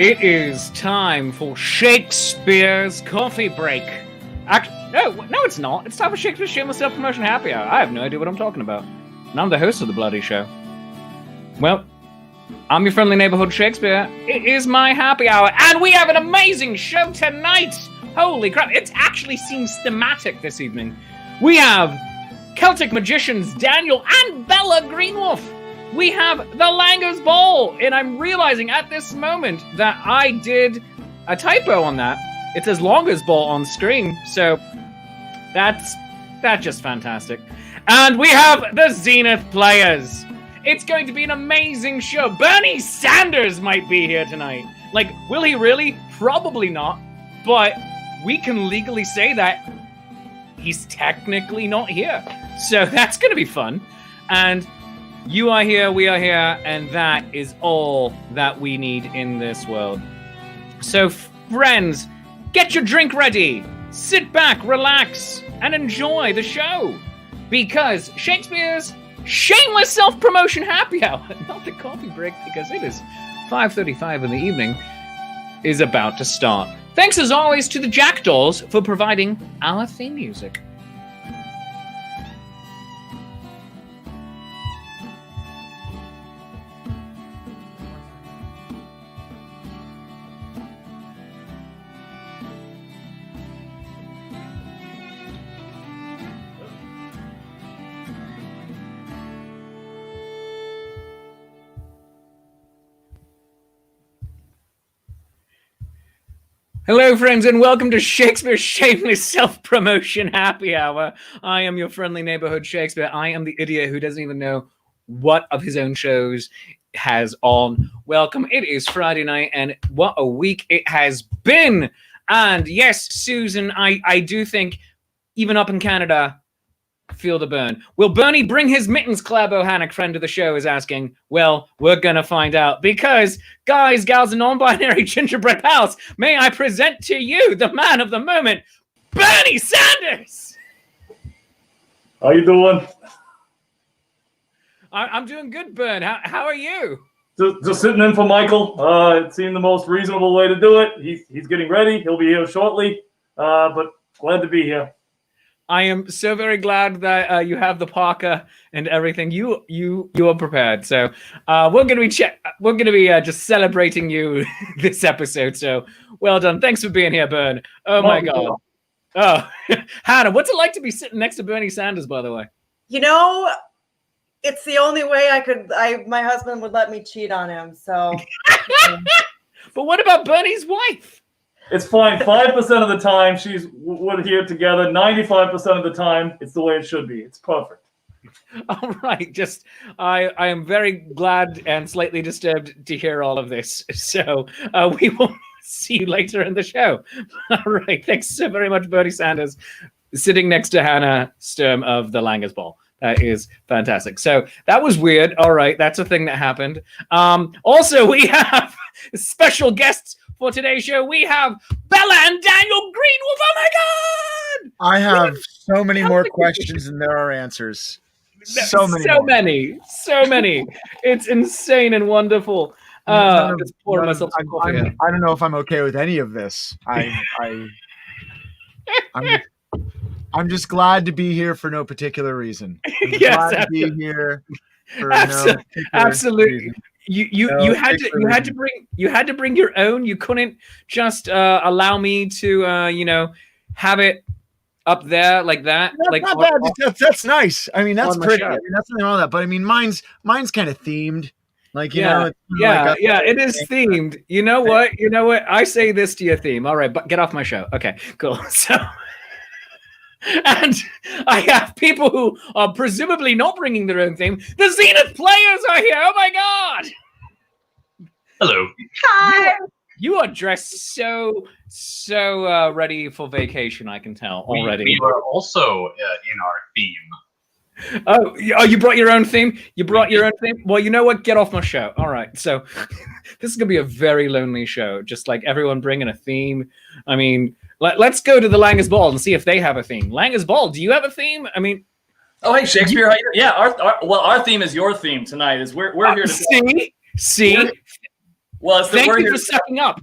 It is time for Shakespeare's coffee break. No, it's not. It's time for Shakespeare's Shameless Self-Promotion Happy Hour. I have no idea what I'm talking about. And I'm the host of the bloody show. Well, I'm your friendly neighborhood Shakespeare. It is my happy hour, and we have an amazing show tonight. Holy crap, it actually seems thematic this evening. We have Celtic Magicians Daniel and Bella GreenWolf. We have the Langers Ball, and I'm realizing at this moment that I did a typo on that. It says Langers Ball on screen, so that's just fantastic. And we have the Zenith Players. It's going to be an amazing show. Bernie Sanders might be here tonight. Like, will he really? Probably not. But we can legally say that he's technically not here. So that's going to be fun. And you are here, we are here, and that is all that we need in this world. So, friends, get your drink ready. Sit back, relax, and enjoy the show. Because Shakespeare's Shameless Self-Promotion Happy Hour, not the coffee break, because it is 5:35 in the evening, is about to start. Thanks as always to the Jackdaws for providing our theme music. Hello, friends, and welcome to Shakespeare's Shameless Self-Promotion Happy Hour. I am your friendly neighborhood Shakespeare. I am the idiot who doesn't even know what of his own shows has on. Welcome. It is Friday night, and what a week it has been. And yes, Susan, I do think, even up in Canada, feel the burn. Will Bernie bring his mittens? Claire Bohannock, friend of the show, is asking. Well, we're gonna find out, because guys, gals, and non-binary gingerbread pals, may I present to you the man of the moment, Bernie Sanders. How you doing? I'm doing good, Bern. How are you? Just sitting in for Michael. It seemed the most reasonable way to do it. He's getting ready. He'll be here shortly. But glad to be here. I am so very glad that you have the parka and everything. You are prepared. So we're gonna be just celebrating you this episode. So well done. Thanks for being here, Bern. Oh my God. Oh, Hannah, what's it like to be sitting next to Bernie Sanders, by the way? You know, it's the only way my husband would let me cheat on him. So. But what about Bernie's wife? It's fine. 5% of the time we're here together. 95% of the time, it's the way it should be. It's perfect. All right. Just I am very glad and slightly disturbed to hear all of this. So we will see you later in the show. All right. Thanks so very much, Bernie Sanders, sitting next to Hannah Sturm of the Langers Ball. That is fantastic. So that was weird. All right. That's a thing that happened. Also, we have special guests for today's show. We have Bella and Daniel GreenWolf. Oh my God! I have so many more questions than there are answers. So many. It's insane and wonderful. Just pouring myself some coffee. I don't know if I'm okay with any of this. I'm just glad to be here for no particular reason. Yes, glad to be here for absolutely. Reason. You had to bring your own. You couldn't just allow me to have it up there like that. That's like not bad. That's nice. I mean, that's pretty. I mean, that's nothing wrong with that. But I mean, mine's kind of themed. Like it is themed. You know what? I say this to your theme. All right, but get off my show. Okay, cool. So. And I have people who are presumably not bringing their own theme. The Zenith Players are here. Oh my God! Hello. Hi. You are dressed so ready for vacation. I can tell already. We are also in our theme. Oh, you brought your own theme? You brought your own theme? Well, you know what? Get off my show. All right. So this is going to be a very lonely show. Just like everyone bringing a theme. I mean, let's go to the Langer's Ball and see if they have a theme. Langer's Ball, do you have a theme? I mean... Oh, hey, Shakespeare. Yeah, our theme is your theme tonight. Is we're here to... See? Well, thank you for sucking up.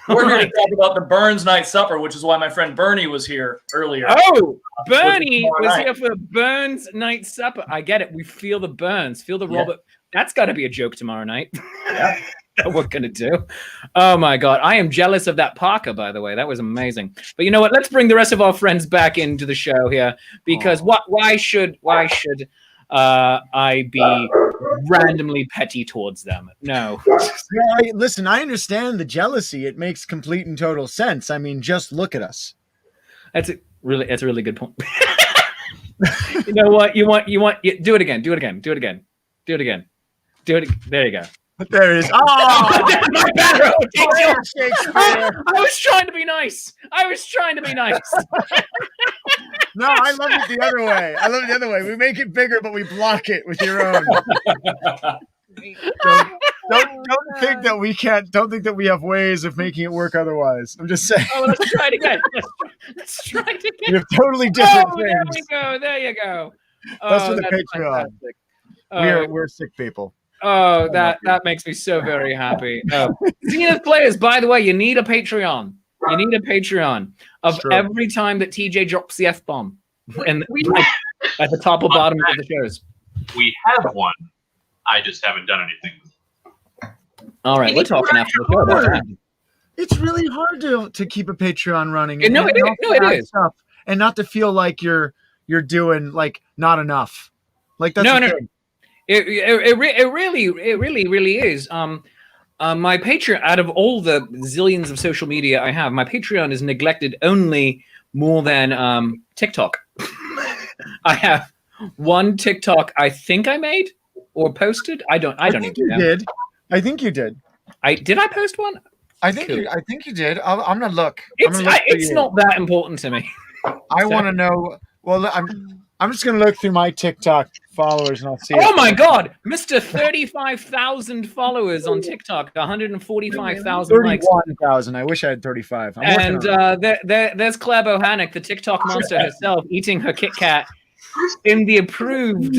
We're here to talk about the Burns Night Supper, which is why my friend Bernie was here earlier. Oh, Bernie was here for Burns Night Supper. I get it. We feel the burns. Feel the Robert. That's got to be a joke tomorrow night. Yeah. That we're going to do. Oh, my God. I am jealous of that Parker, by the way. That was amazing. But you know what? Let's bring the rest of our friends back into the show here. Because why should I be randomly petty towards them? No. Listen, I understand the jealousy. It makes complete and total sense. I mean, just look at us. That's a really good point. You know what? Do it again. There you go. There it is. Oh, my barrow. Shakespeare. I was trying to be nice. No, I love it the other way. We make it bigger, but we block it with your own. Don't think that we can't. Don't think that we have ways of making it work otherwise. I'm just saying. Oh, let's try it again. Let's try it again. We have totally different things. There you go. That's for the Patreon. We're sick people. Oh, that makes me so very happy. Zenith Players, by the way, you need a Patreon. You need a Patreon of every time that TJ drops the F-bomb and at the top or bottom of the shows. We have one. I just haven't done anything. All right, we're talking after the show. It's really hard to keep a Patreon running. No, it is. Stuff, and not to feel like you're doing like not enough. Like that's no. It really is. My Patreon, out of all the zillions of social media I have, my Patreon is neglected only more than TikTok. I have one TikTok I think I made or posted. I don't even know. Did. I think you did. Did I post one? I think you did. I'm gonna look. It's not that important to me. I want to know. Well, I'm just gonna look through my TikTok followers and I'll see. Oh my God, Mr. 35,000 followers on TikTok, 145,000 likes. 31,000. I wish I had 35. And there's Claire Bohannock, the TikTok monster herself, eating her Kit Kat in the approved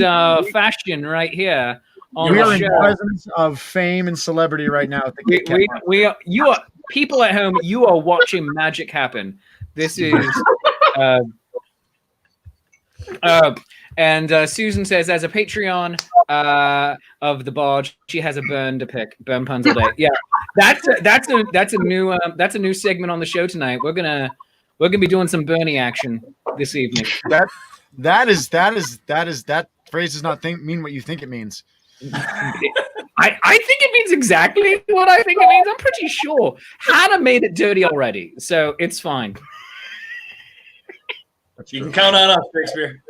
fashion right here. We are in presence of fame and celebrity right now. At the you are people at home. You are watching magic happen. This is. And Susan says, as a Patreon of the Barge, she has a burn to pick. Burn puns all day. Yeah, that's a new segment on the show tonight. We're gonna be doing some Bernie action this evening. That phrase does not mean what you think it means. I think it means exactly what I think it means. I'm pretty sure Hannah made it dirty already, so it's fine. You can count on us, Shakespeare.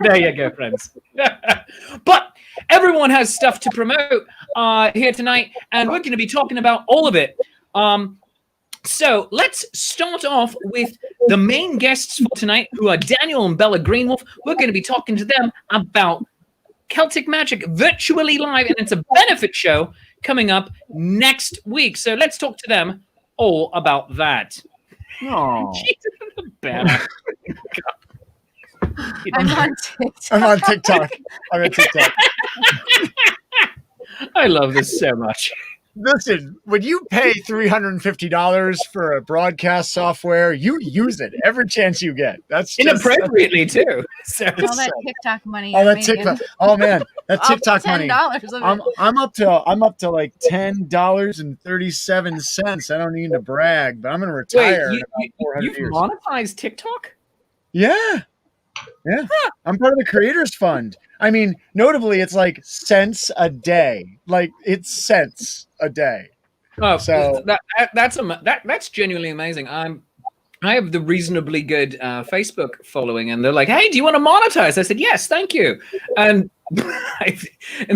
There you go, friends. But everyone has stuff to promote here tonight, and we're going to be talking about all of it. So let's start off with the main guests for tonight, who are Daniel and Bella GreenWolf. We're going to be talking to them about Celtic Magic virtually live, and it's a benefit show coming up next week. So let's talk to them all about that. Oh, I'm on TikTok. I love this so much. Listen, when you pay $350 for a broadcast software, you use it every chance you get. That's inappropriately too. So all that TikTok money. Oh, that TikTok. Oh man, that TikTok money. $10 I'm up to like $10.37. I don't need to brag, but I'm gonna retire. Wait, you've monetized TikTok? Yeah. I'm part of the Creators Fund. I mean, notably, it's like cents a day. Like it's cents a day. Oh, so that's genuinely amazing. I have the reasonably good Facebook following, and they're like, "Hey, do you want to monetize?" I said, "Yes, thank you." And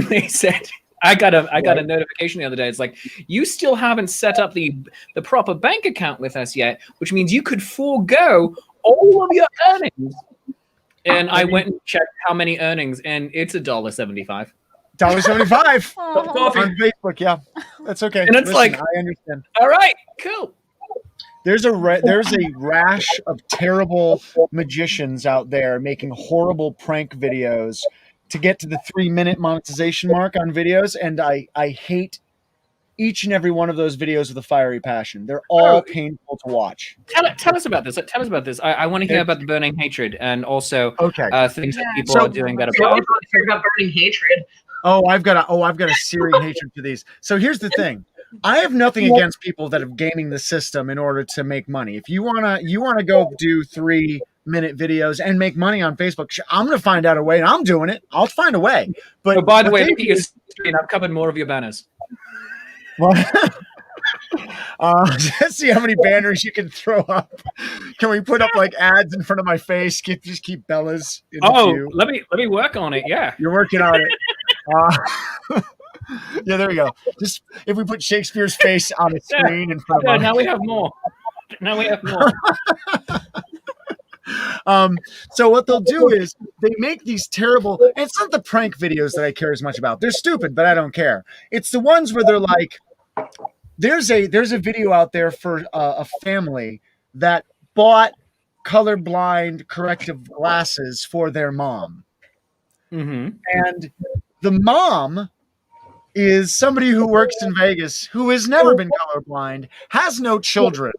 they said, I got a notification the other day. It's like, you still haven't set up the proper bank account with us yet, which means you could forego all of your earnings. And I went and checked how many earnings, and it's $1.75. $1.75 Coffee. on Facebook. Yeah, that's okay. And it's like, I understand. All right, cool. There's a rash of terrible magicians out there making horrible prank videos to get to the 3-minute monetization mark on videos, and I hate each and every one of those videos with a fiery passion. They're all painful to watch. Tell us about this. Tell us about this. I want to hear about the burning hatred and also things that people are doing that are about burning hatred. I've got a searing hatred for these. So here's the thing. I have nothing against people that are gaming the system in order to make money. If you wanna go do 3-minute videos and make money on Facebook, I'm gonna find out a way, and I'm doing it. I'll find a way. But by the way, look at your screen. I've covered more of your banners. Well, let's see how many banners you can throw up. Can we put up like ads in front of my face? Just keep Bella's. Let me work on it. Yeah, you're working on it. Yeah, there we go. Just if we put Shakespeare's face on the screen in front of now we have more. So what they'll do is they make these terrible, and it's not the prank videos that I care as much about. They're stupid, but I don't care. It's the ones where they're like, there's a video out there for a family that bought colorblind corrective glasses for their mom. Mm-hmm. And the mom is somebody who works in Vegas, who has never been colorblind, has no children,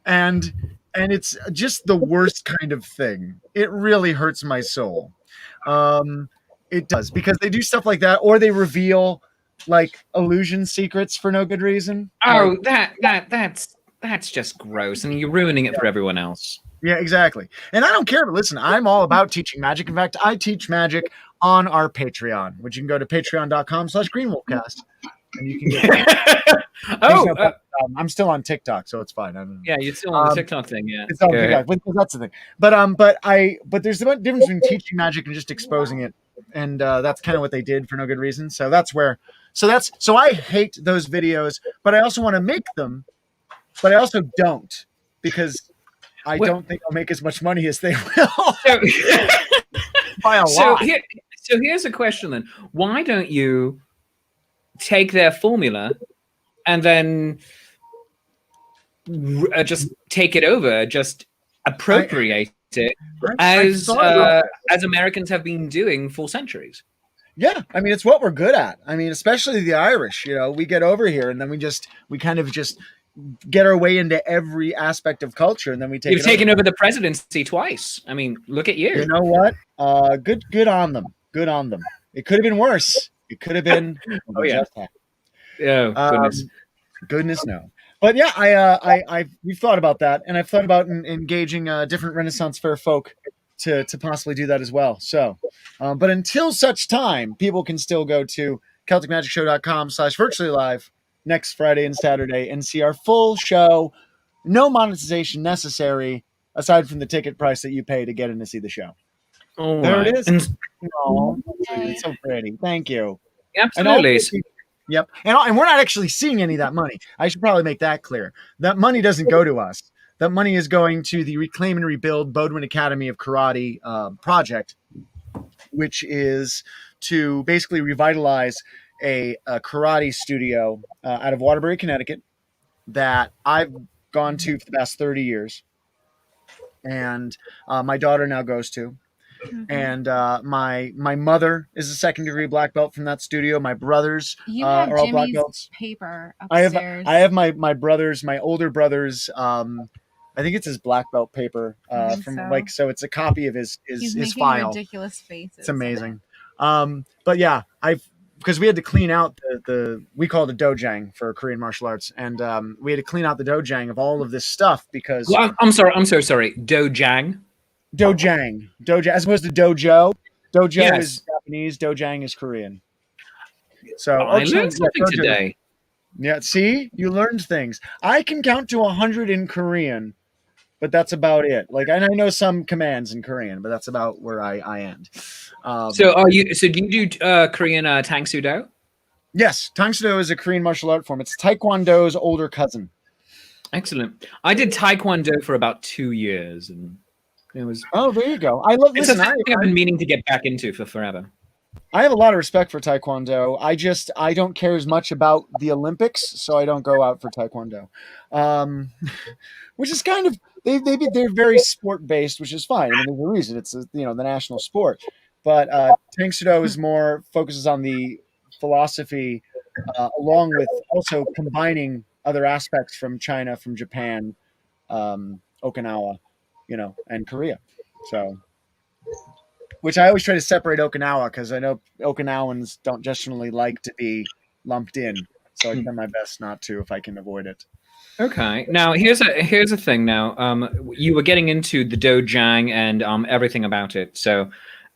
and it's just the worst kind of thing. It really hurts my soul. It does, because they do stuff like that, or they reveal like illusion secrets for no good reason. Oh, that's just gross, and you're ruining it for everyone else. Yeah, exactly. And I don't care, but listen, I'm all about teaching magic. In fact, I teach magic on our Patreon, which you can go to patreon.com/greenwolfcast. And you can get I'm still on TikTok, so it's fine. I don't know. Yeah, you're still on the TikTok thing, yeah. It's on TikTok. That's the thing. But there's a difference between teaching magic and just exposing it. And that's kind of what they did for no good reason. So I hate those videos, but I also want to make them, but I also don't, because I don't think I'll make as much money as they will. By a lot. So here's a question then. Why don't you take their formula and then just take it over, just appropriate it as Americans have been doing for centuries? Yeah, I mean, it's what we're good at. I mean, especially the Irish, we get over here and then we kind of just get our way into every aspect of culture, and then we take. You've taken over the presidency twice. I mean, look at you. You know what? Good on them. Good on them. It could have been worse. It could have been. Oh yeah. Goodness. Goodness no. But yeah, we've thought about that, and I've thought about engaging different Renaissance Fair folk to possibly do that as well. So, but until such time, people can still go to CelticMagicShow.com/virtually live next Friday and Saturday and see our full show. No monetization necessary, aside from the ticket price that you pay to get in to see the show. Oh, there it is. Okay. It's so pretty. Thank you. Absolutely. Yep. And we're not actually seeing any of that money. I should probably make that clear. That money doesn't go to us. That money is going to the Reclaim and Rebuild Bodwin Academy of Karate project, which is to basically revitalize a karate studio out of Waterbury, Connecticut, that I've gone to for the past 30 years. And my daughter now goes to. Mm-hmm. And my mother is a second-degree black belt from that studio. My brothers are all black belts. Paper upstairs. I have my older brother's. I think it's his black belt paper so it's a copy of his file. Ridiculous faces. It's amazing. But yeah, because we had to clean out we call it a dojang for Korean martial arts, and we had to clean out the dojang of all of this stuff because. Well, I'm so sorry. Dojang, as opposed to dojo. Dojo is Japanese. Dojang is Korean. So I learned something today. Yeah, see, you learned things. I can count to 100 in Korean, but that's about it. And I know some commands in Korean, but that's about where I end. So do you do Korean tang sudo? Yes, Tang Soo Do is a Korean martial art form. It's Taekwondo's older cousin. Excellent. I did Taekwondo for about 2 years, and it was. Oh, there you go. I love. It's Listen, something I've been meaning to get back into for forever. I have a lot of respect for Taekwondo. I don't care as much about the Olympics, so I don't go out for Taekwondo, which is kind of they're very sport based, which is fine. I mean, there's a reason it's the national sport, but Tang Soo Do is more focuses on the philosophy, along with also combining other aspects from China, from Japan, Okinawa, and Korea. So. Which I always try to separate Okinawa because I know Okinawans don't generally like to be lumped in, so I try my best not to if I can avoid it. Okay. Now here's a thing. Now, you were getting into the dojang and everything about it. So,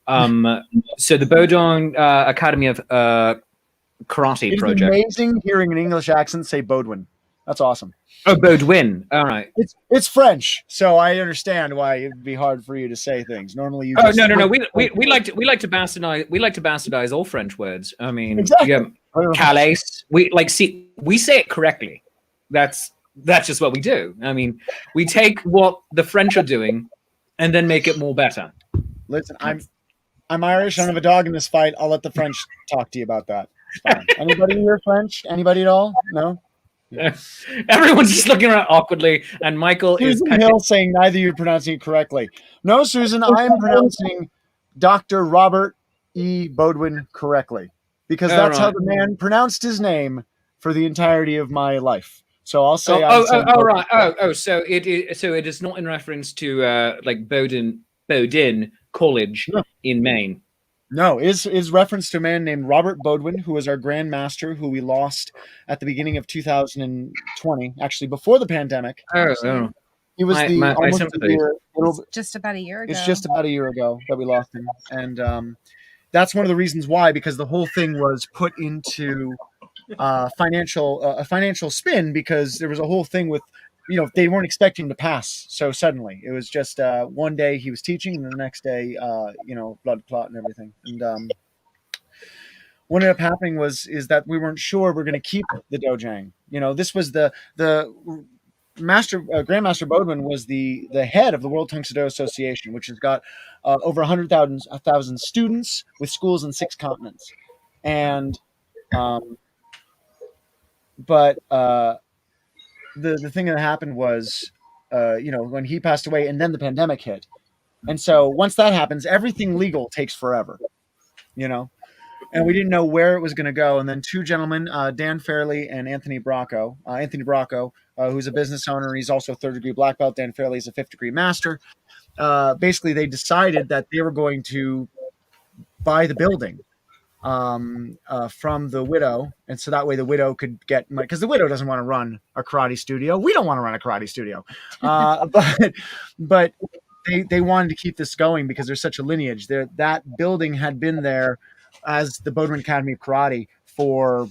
so the Bodong Academy of Karate project. It's amazing hearing an English accent say Bodwin. That's awesome. Oh, Bodwin. All right. It's French, so I understand why it'd be hard for you to say things. Normally, you. Oh no. We like to bastardize all French words. I mean, exactly. Calais. We say it correctly. That's just what we do. I mean, we take what the French are doing, and then make it more better. Listen, I'm Irish. I don't have a dog in this fight. I'll let the French talk to you about that. Anybody here French? Anybody at all? No. Everyone's just looking around awkwardly, and Michael Susan Hill saying neither of you are pronouncing it correctly. No, Susan, I am pronouncing Dr. Robert E. Bodwin correctly because that's how the man pronounced his name for the entirety of my life. So I'll say. So it is not in reference to like Bowdoin College in Maine. No, is reference to a man named Robert Bodwin, who was our Grand Master, who we lost at the beginning of 2020, actually before the pandemic. Oh. He was just about a year ago. It's just about a year ago that we lost him, and that's one of the reasons why, because the whole thing was put into a financial spin, because there was a whole thing with. They weren't expecting to pass so suddenly. It was just one day he was teaching, and the next day, blood clot and everything. And what ended up happening is that we weren't sure we're going to keep the dojang. This was the Grandmaster Bodwin was the head of the World Tang Soo Do Association, which has got over 1,000 students with schools in 6 continents, and the thing that happened was, when he passed away, and then the pandemic hit, and so once that happens, everything legal takes forever, and we didn't know where it was going to go. And then 2 gentlemen, Dan Fairley and Anthony Bracco. Anthony Bracco, who's a business owner, and he's also a 3rd degree black belt. Dan Fairley is a 5th degree master. Basically, they decided that they were going to buy the building from the widow, and so that way the widow could get money, because the widow doesn't want to run a karate studio. We don't want to run a karate studio, but they wanted to keep this going because there's such a lineage there. That building had been there as the Bodwin Academy of Karate for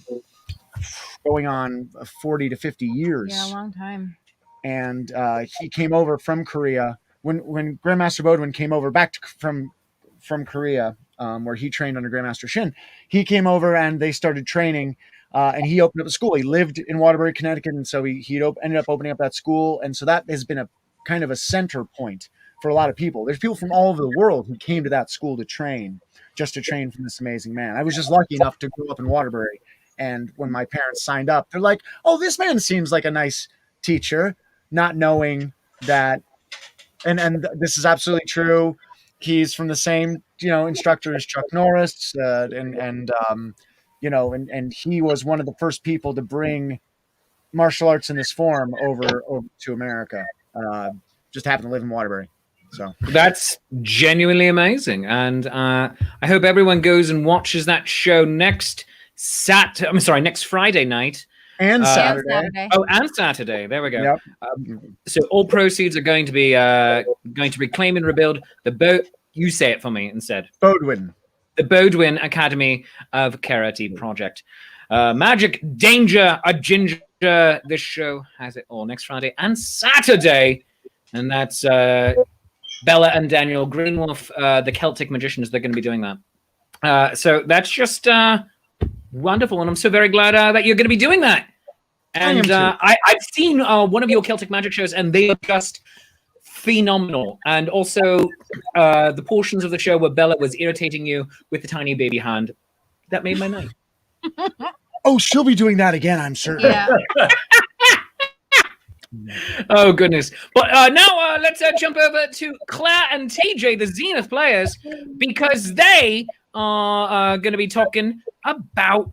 going on 40 to 50 years. Yeah, a long time. And he came over from Korea when Grandmaster Bodwin came over back from Korea. Where he trained under Grandmaster Shin. He came over and they started training, and he opened up a school. He lived in Waterbury, Connecticut, and so he ended up opening up that school. And so that has been a kind of a center point for a lot of people. There's people from all over the world who came to that school to train from this amazing man. I was just lucky enough to grow up in Waterbury, and when my parents signed up, they're like, "Oh, this man seems like a nice teacher," not knowing that, and this is absolutely true. He's from the same, instructor as Chuck Norris, and he was one of the first people to bring martial arts in this form over to America. Just happened to live in Waterbury, so that's genuinely amazing, and I hope everyone goes and watches that show next Friday night. And Saturday. And Saturday. There we go. Yep. So all proceeds are going to be claim and rebuild the boat. You say it for me instead. Bodwin. The Bodwin Academy of Karate Project. Magic, Danger, a Ginger. This show has it all next Friday and Saturday, and that's Bella and Daniel GreenWolf, the Celtic Magicians. They're going to be doing that. So that's just Wonderful, and I'm so very glad that you're going to be doing that. And I've seen one of your Celtic Magic shows, and they are just phenomenal. And also, the portions of the show where Bella was irritating you with the tiny baby hand, that made my night. Oh, she'll be doing that again, I'm certain. Yeah. Oh, goodness. But now let's jump over to Claire and TJ, the Zenith Players, because they are going to be talking about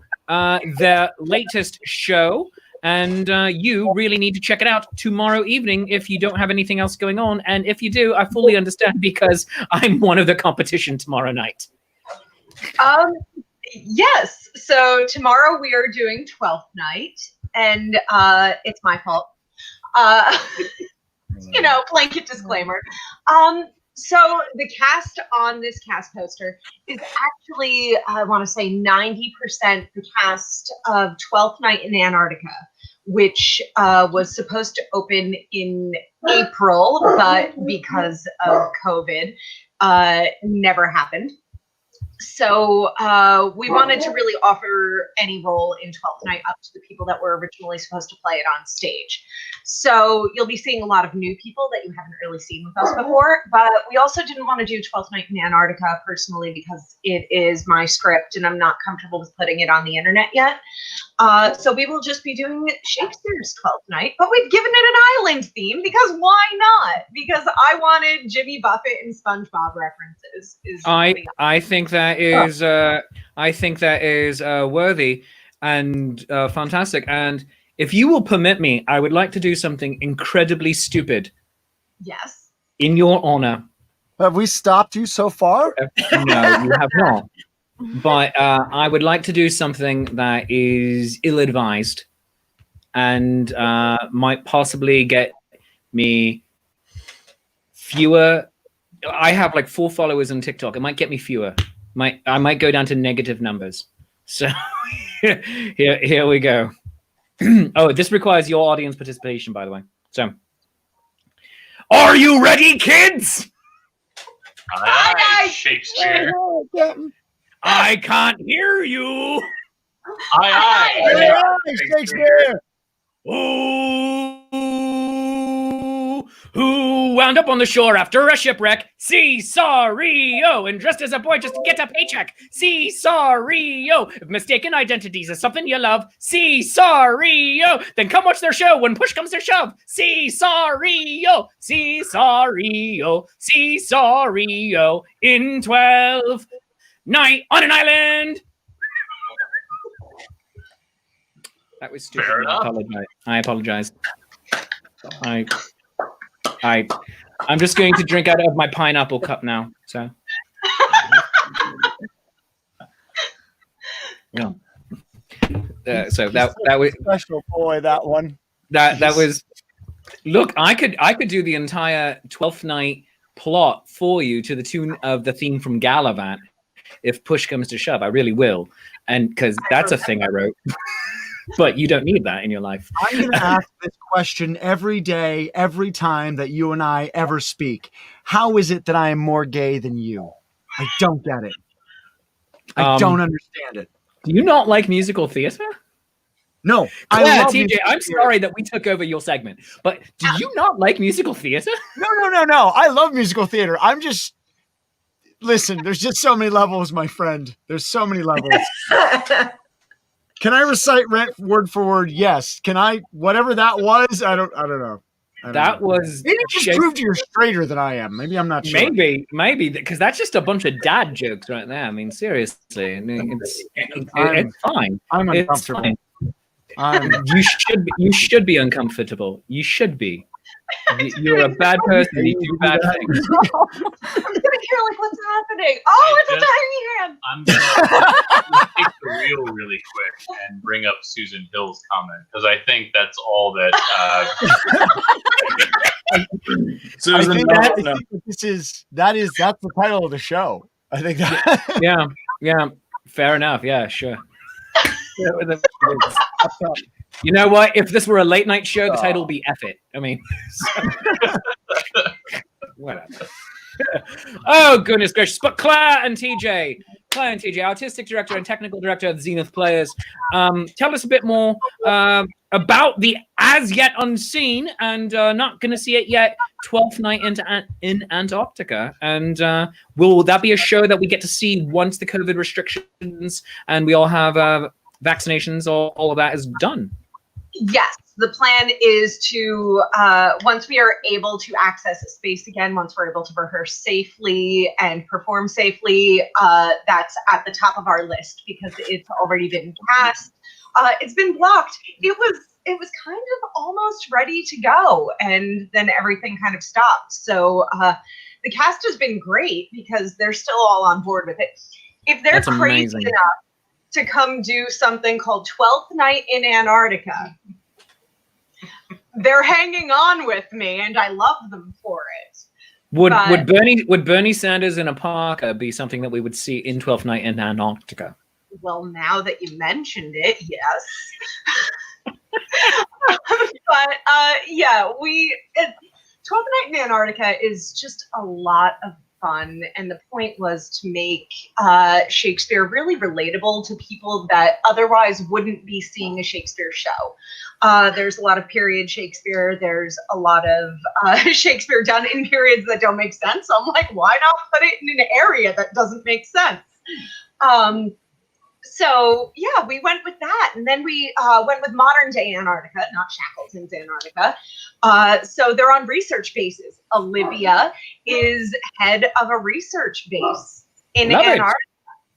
their latest show. And you really need to check it out tomorrow evening if you don't have anything else going on. And if you do, I fully understand because I'm one of the competition tomorrow night. Yes. So tomorrow we are doing 12th night, and it's my fault. Blanket disclaimer. So the cast on this cast poster is actually, I want to say 90% the cast of 12th Night in Antarctica, which was supposed to open in April, but because of COVID, never happened. So we wanted to really offer any role in 12th Night up to the people that were originally supposed to play it on stage. So you'll be seeing a lot of new people that you haven't really seen with us before. But we also didn't want to do 12th Night in Antarctica personally because it is my script and I'm not comfortable with putting it on the internet yet. So we will just be doing Shakespeare's 12th Night, but we've given it an island theme because why not? Because I wanted Jimmy Buffett and SpongeBob references. I think that is worthy and fantastic. And if you will permit me, I would like to do something incredibly stupid. Yes. In your honor. Have we stopped you so far? No, you have not. But I would like to do something that is ill-advised and might possibly get me fewer. I have like 4 followers on TikTok. It might get me fewer. I might go down to negative numbers. So here we go. Oh, this requires your audience participation, by the way. So, are you ready, kids? Aye, Shakespeare. I can't hear you. Aye, Shakespeare. Ooh, who wound up on the shore after a shipwreck? Cesario, and dressed as a boy just to get a paycheck. Cesario. If mistaken identities is something you love, Cesario, then come watch their show when push comes to shove. Cesario, Cesario, Cesario, in 12th Night on an Island. That was stupid. Fair enough. I apologize. I'm just going to drink out of my pineapple cup now. So, yeah. So that was special boy. That one. That was. Look, I could do the entire 12th Night plot for you to the tune of the theme from Gallivant. If push comes to shove, I really will, and because that's a thing I wrote. But you don't need that in your life. I'm going to ask this question every day, every time that you and I ever speak. How is it that I am more gay than you? I don't get it. I don't understand it. Do you not like musical theater? No. Claire, TJ, I'm sorry that we took over your segment, but do you not like musical theater? No. I love musical theater. I'm just... Listen, there's just so many levels, my friend. There's so many levels. Can I recite Rent word for word? Yes. Can I? Whatever that was, I don't know. That was. Maybe just prove you're straighter than I am. Maybe I'm not sure. Maybe because that's just a bunch of dad jokes right there. I mean, seriously, it's fine. I'm uncomfortable. You should be uncomfortable. You should be. You're a bad person. You do bad things. I'm gonna hear like what's happening. Oh, it's a tiny hand. I'm gonna take the wheel really quick and bring up Susan Hill's comment because I think that's all that. Susan, that's the title of the show. I think that. Yeah. Fair enough. Yeah, sure. You know what? If this were a late night show, the title would be F It. I mean, whatever. Oh, goodness gracious. But Claire and TJ, Hi, I'm TJ, Artistic Director and Technical Director at Zenith Players. Tell us a bit more about the as yet unseen and not going to see it yet 12th night in Antarctica. And will that be a show that we get to see once the COVID restrictions and we all have vaccinations, all of that is done? Yes, the plan is to, once we are able to access a space again, once we're able to rehearse safely and perform safely, that's at the top of our list because it's already been cast. It's been blocked. It was kind of almost ready to go, and then everything kind of stopped. So the cast has been great because they're still all on board with it. If they're crazy enough to come do something called 12th Night in Antarctica, they're hanging on with me, and I love them for it. Would Bernie Sanders in a parka be something that we would see in 12th Night in Antarctica? Well, now that you mentioned it, yes. But yeah, 12th Night in Antarctica is just a lot of fun, and the point was to make Shakespeare really relatable to people that otherwise wouldn't be seeing a Shakespeare show. There's a lot of period Shakespeare. There's a lot of Shakespeare done in periods that don't make sense. I'm like, why not put it in an area that doesn't make sense? So yeah, we went with that, and then we went with modern day Antarctica, not Shackleton's Antarctica. So they're on research bases. Olivia is head of a research base in Antarctica.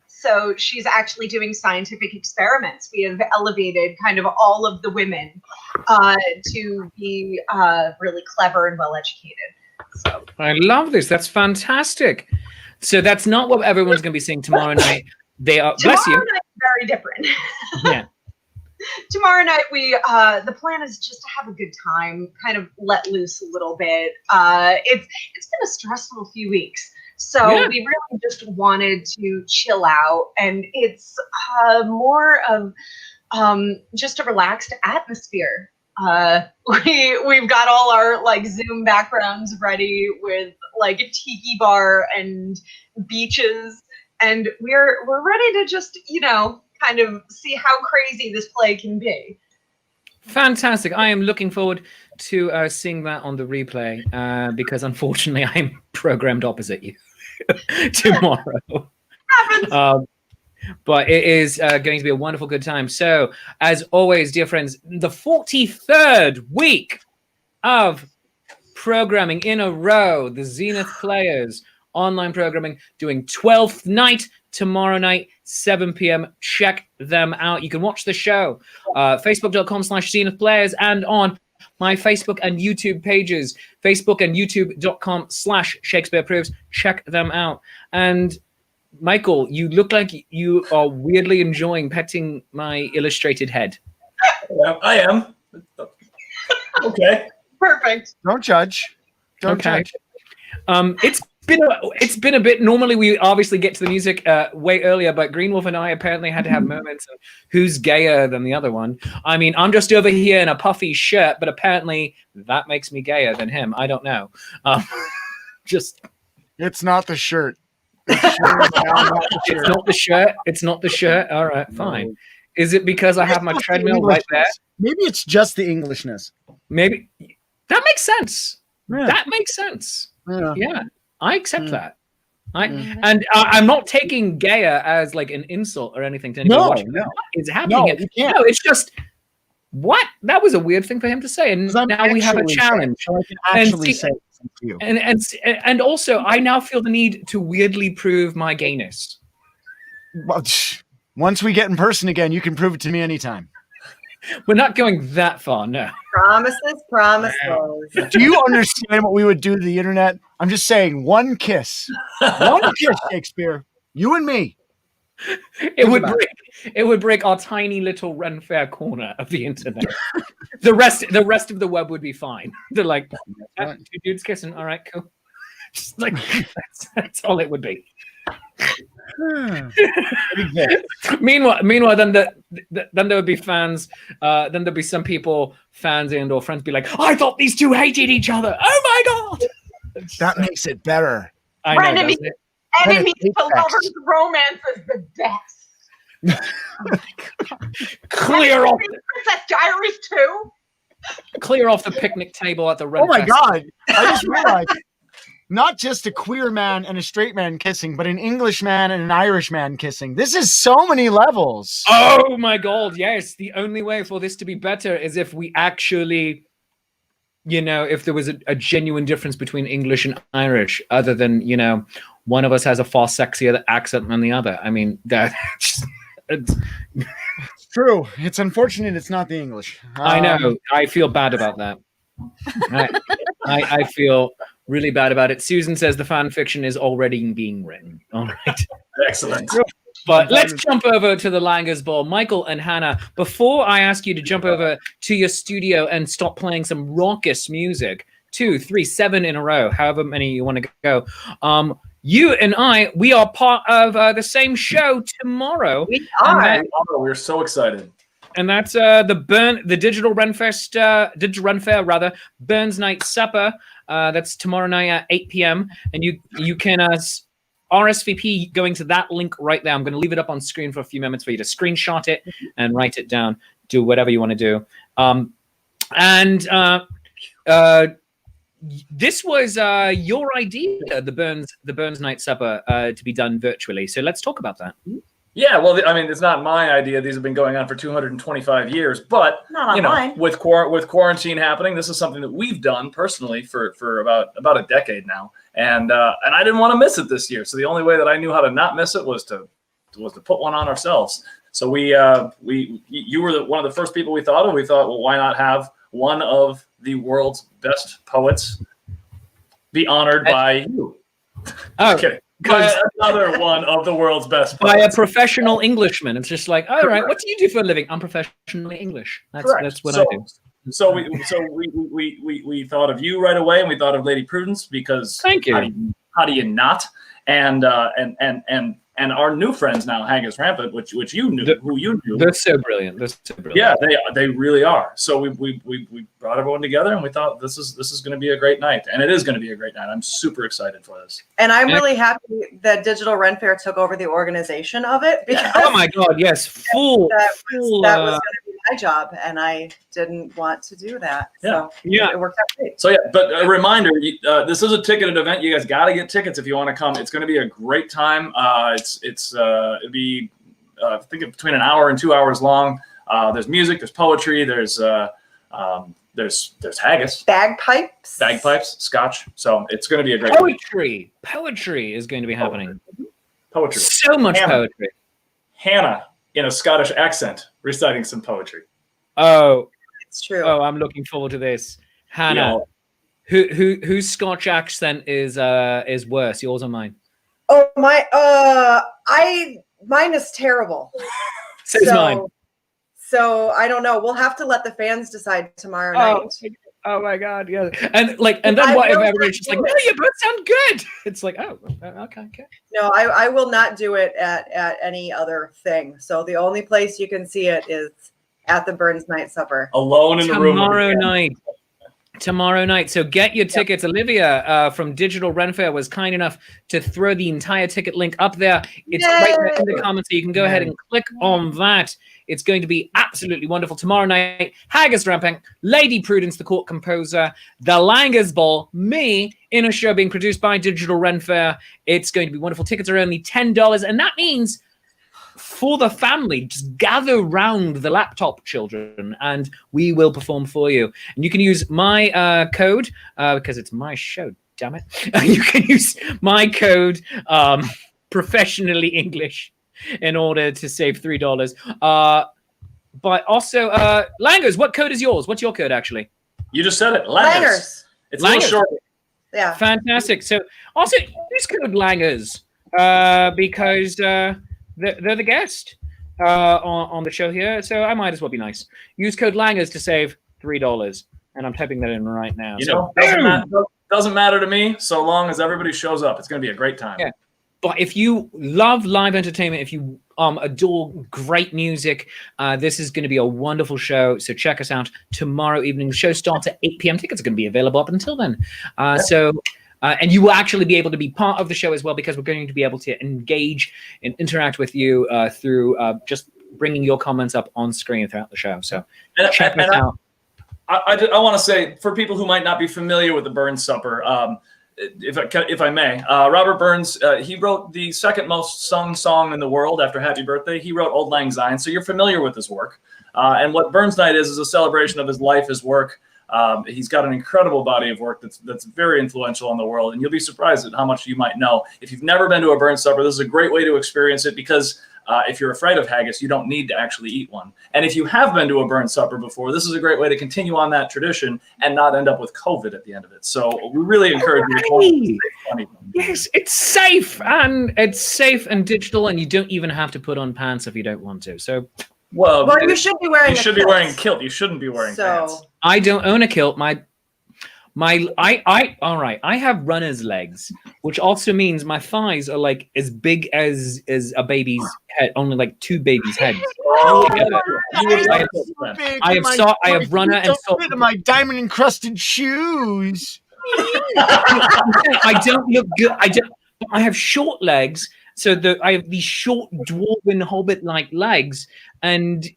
So she's actually doing scientific experiments. We have elevated kind of all of the women to be really clever and well educated. So I love this. That's fantastic. So that's not what everyone's going to be seeing tomorrow night. They are. Bless you. Tomorrow night is very different. Yeah. Tomorrow night the plan is just to have a good time, kind of let loose a little bit. It's been a stressful few weeks, so we really just wanted to chill out, and it's more of just a relaxed atmosphere. We've got all our like Zoom backgrounds ready with like a tiki bar and beaches. And we're ready to just, kind of see how crazy this play can be. Fantastic. I am looking forward to seeing that on the replay because unfortunately I'm programmed opposite you tomorrow. But it is going to be a wonderful good time. So as always, dear friends, the 43rd week of programming in a row, the Zenith Players online programming, doing 12th night tomorrow night, 7 p.m. Check them out. You can watch the show, facebook.com/Zenith Players, and on my Facebook and YouTube pages, Facebook and YouTube.com/Shakespeare Proves. Check them out. And Michael, you look like you are weirdly enjoying petting my illustrated head. Yeah, I am. Okay. Perfect. Don't judge. Don't judge. It's been a bit. Normally, we obviously get to the music way earlier, but GreenWolf and I apparently had to have moments of who's gayer than the other one. I mean, I'm just over here in a puffy shirt, but apparently that makes me gayer than him. I don't know. It's not the shirt. It's not the shirt. It's not the shirt. All right, fine. Is it because I have my treadmill right there? Maybe it's just the Englishness. Maybe that makes sense. Yeah. That makes sense. Yeah. I accept that. I'm not taking gayer as like an insult or anything to anybody. No. It's happening. No, it's just what? That was a weird thing for him to say. And now we have a challenge. So I can actually say something to you. And also, I now feel the need to weirdly prove my gayness. Well, once we get in person again, you can prove it to me anytime. We're not going that far, no. Promises. Do you understand what we would do to the internet? I'm just saying, one kiss, Shakespeare, you and me. It would break our tiny little Ren Faire corner of the internet. the rest of the web would be fine. They're like, two dudes kissing. All right, cool. Just like that's all it would be. Meanwhile, then there would be fans. Then there'd be some people, fans and or friends, be like, "I thought these two hated each other. Oh my god!" That makes it better. I know. Enemies to lovers romance is the best. Oh my God. Clear off Princess Diaries too. Clear off the picnic table at the Red Oh my Fest. God! I just realized, not just a queer man and a straight man kissing, but an English man and an Irish man kissing. This is so many levels. Oh my God! Yes, the only way for this to be better is if we actually, if there was a genuine difference between English and Irish, other than one of us has a far sexier accent than the other. I mean, it's true. It's unfortunate it's not the English. I know. I feel bad about that. I feel really bad about it. Susan says the fan fiction is already being written. All right. Excellent. But let's jump over to the Langers Ball. Michael and Hannah, before I ask you to jump over to your studio and stop playing some raucous music, 2, 3, 7 in a row, however many you want to go. You and we are part of the same show tomorrow. We are. We're so excited. And that's the Digital Run Fair rather, Burns Night Supper. That's tomorrow night at 8 p.m. And you can RSVP going to that link right there. I'm going to leave it up on screen for a few moments for you to screenshot it and write it down. Do whatever you want to do. This was your idea, the Burns Night Supper, to be done virtually. So let's talk about that. Yeah, well, I mean, it's not my idea. These have been going on for 225 years. But not on mine. With quarantine happening, this is something that we've done personally for about a decade now, and I didn't want to miss it this year. So the only way that I knew how to not miss it was to put one on ourselves. So you were one of the first people we thought of. We thought, well, why not have one of the world's best poets be honored by you? Oh, okay. By another one of the world's best poets. By a professional Englishman. It's just like, all right, what do you do for a living? I'm professionally English. That's what I do. So we thought of you right away, and we thought of Lady Prudence because thank you. How do you not? And our new friends now, Haggis Rampant, which you knew, who you knew. They're so brilliant. Yeah, they really are. So we brought everyone together, and we thought this is going to be a great night, and it is going to be a great night. I'm super excited for this. And I'm really happy that Digital Ren Fair took over the organization of it because oh my God, yes, that was going to be my job, and I didn't want to do that. So it worked out great. So but a reminder, this is a ticketed event. You guys got to get tickets if you want to come. It's going to be a great time. It'd be I think between an hour and 2 hours long. There's music, there's poetry, there's haggis, bagpipes, scotch. So it's going to be a great poetry is going to be happening. Poetry, so much poetry. Hannah in a Scottish accent reciting some poetry. Oh, it's true. Oh, I'm looking forward to this. Hannah, whose Scotch accent is worse, yours or mine? Oh, mine is terrible. Mine. So I don't know. We'll have to let the fans decide tomorrow night. Oh my God, yeah. And then what if everyone's just like, no, you both sound good. It's like, oh, okay. No, I will not do it at any other thing. So the only place you can see it is at the Burns Night Supper. Alone in the room. Tomorrow night. So get your tickets. Olivia from Digital Ren Fair was kind enough to throw the entire ticket link up there. It's right there in the comments, so you can go ahead and click on that. It's going to be absolutely wonderful. Tomorrow night, Haggis Rampant, Lady Prudence, the court composer, the Langers Ball, me, in a show being produced by Digital Ren Fair. It's going to be wonderful. Tickets are only $10, and that means for the family, just gather round the laptop, children, and we will perform for you. And you can use my code, because it's my show, damn it. You can use my code, Professionally English, in order to save $3. But also, Langers, what code is yours? What's your code, actually? You just said it. Langers. It's a little short. Yeah. Fantastic. So, also, use code Langers, because they're the guest on the show here, so I might as well be nice. Use code Langers to save $3, and I'm typing that in right now. Doesn't matter to me so long as everybody shows up. It's going to be a great time. Yeah. But if you love live entertainment, if you adore great music, this is going to be a wonderful show. So check us out tomorrow evening. The show starts at 8 p.m. Tickets are going to be available up until then. So And you will actually be able to be part of the show as well, because we're going to be able to engage and interact with you through just bringing your comments up on screen throughout the show. So check us out. I want to say, for people who might not be familiar with the Burns Supper, if I may, Robert Burns, he wrote the second most sung song in the world after Happy Birthday. He wrote Auld Lang Syne, so you're familiar with his work. And what Burns Night is a celebration of his life, his work. He's got an incredible body of work that's very influential in the world, and you'll be surprised at how much you might know. If you've never been to a Burns Supper, this is a great way to experience it, because if you're afraid of haggis, you don't need to actually eat one. And if you have been to a Burns Supper before, this is a great way to continue on that tradition and not end up with COVID at the end of it. So we really encourage you to stay funny. Yes, it's safe and digital, and you don't even have to put on pants if you don't want to. So, well, you should be wearing. You should be wearing a kilt. You shouldn't be wearing pants. I don't own a kilt. I have runner's legs, which also means my thighs are like as big as a baby's head, only like two babies' heads. I have runner and salt. My diamond encrusted shoes. I don't look good. I have short legs, so I have these short dwarven hobbit-like legs, and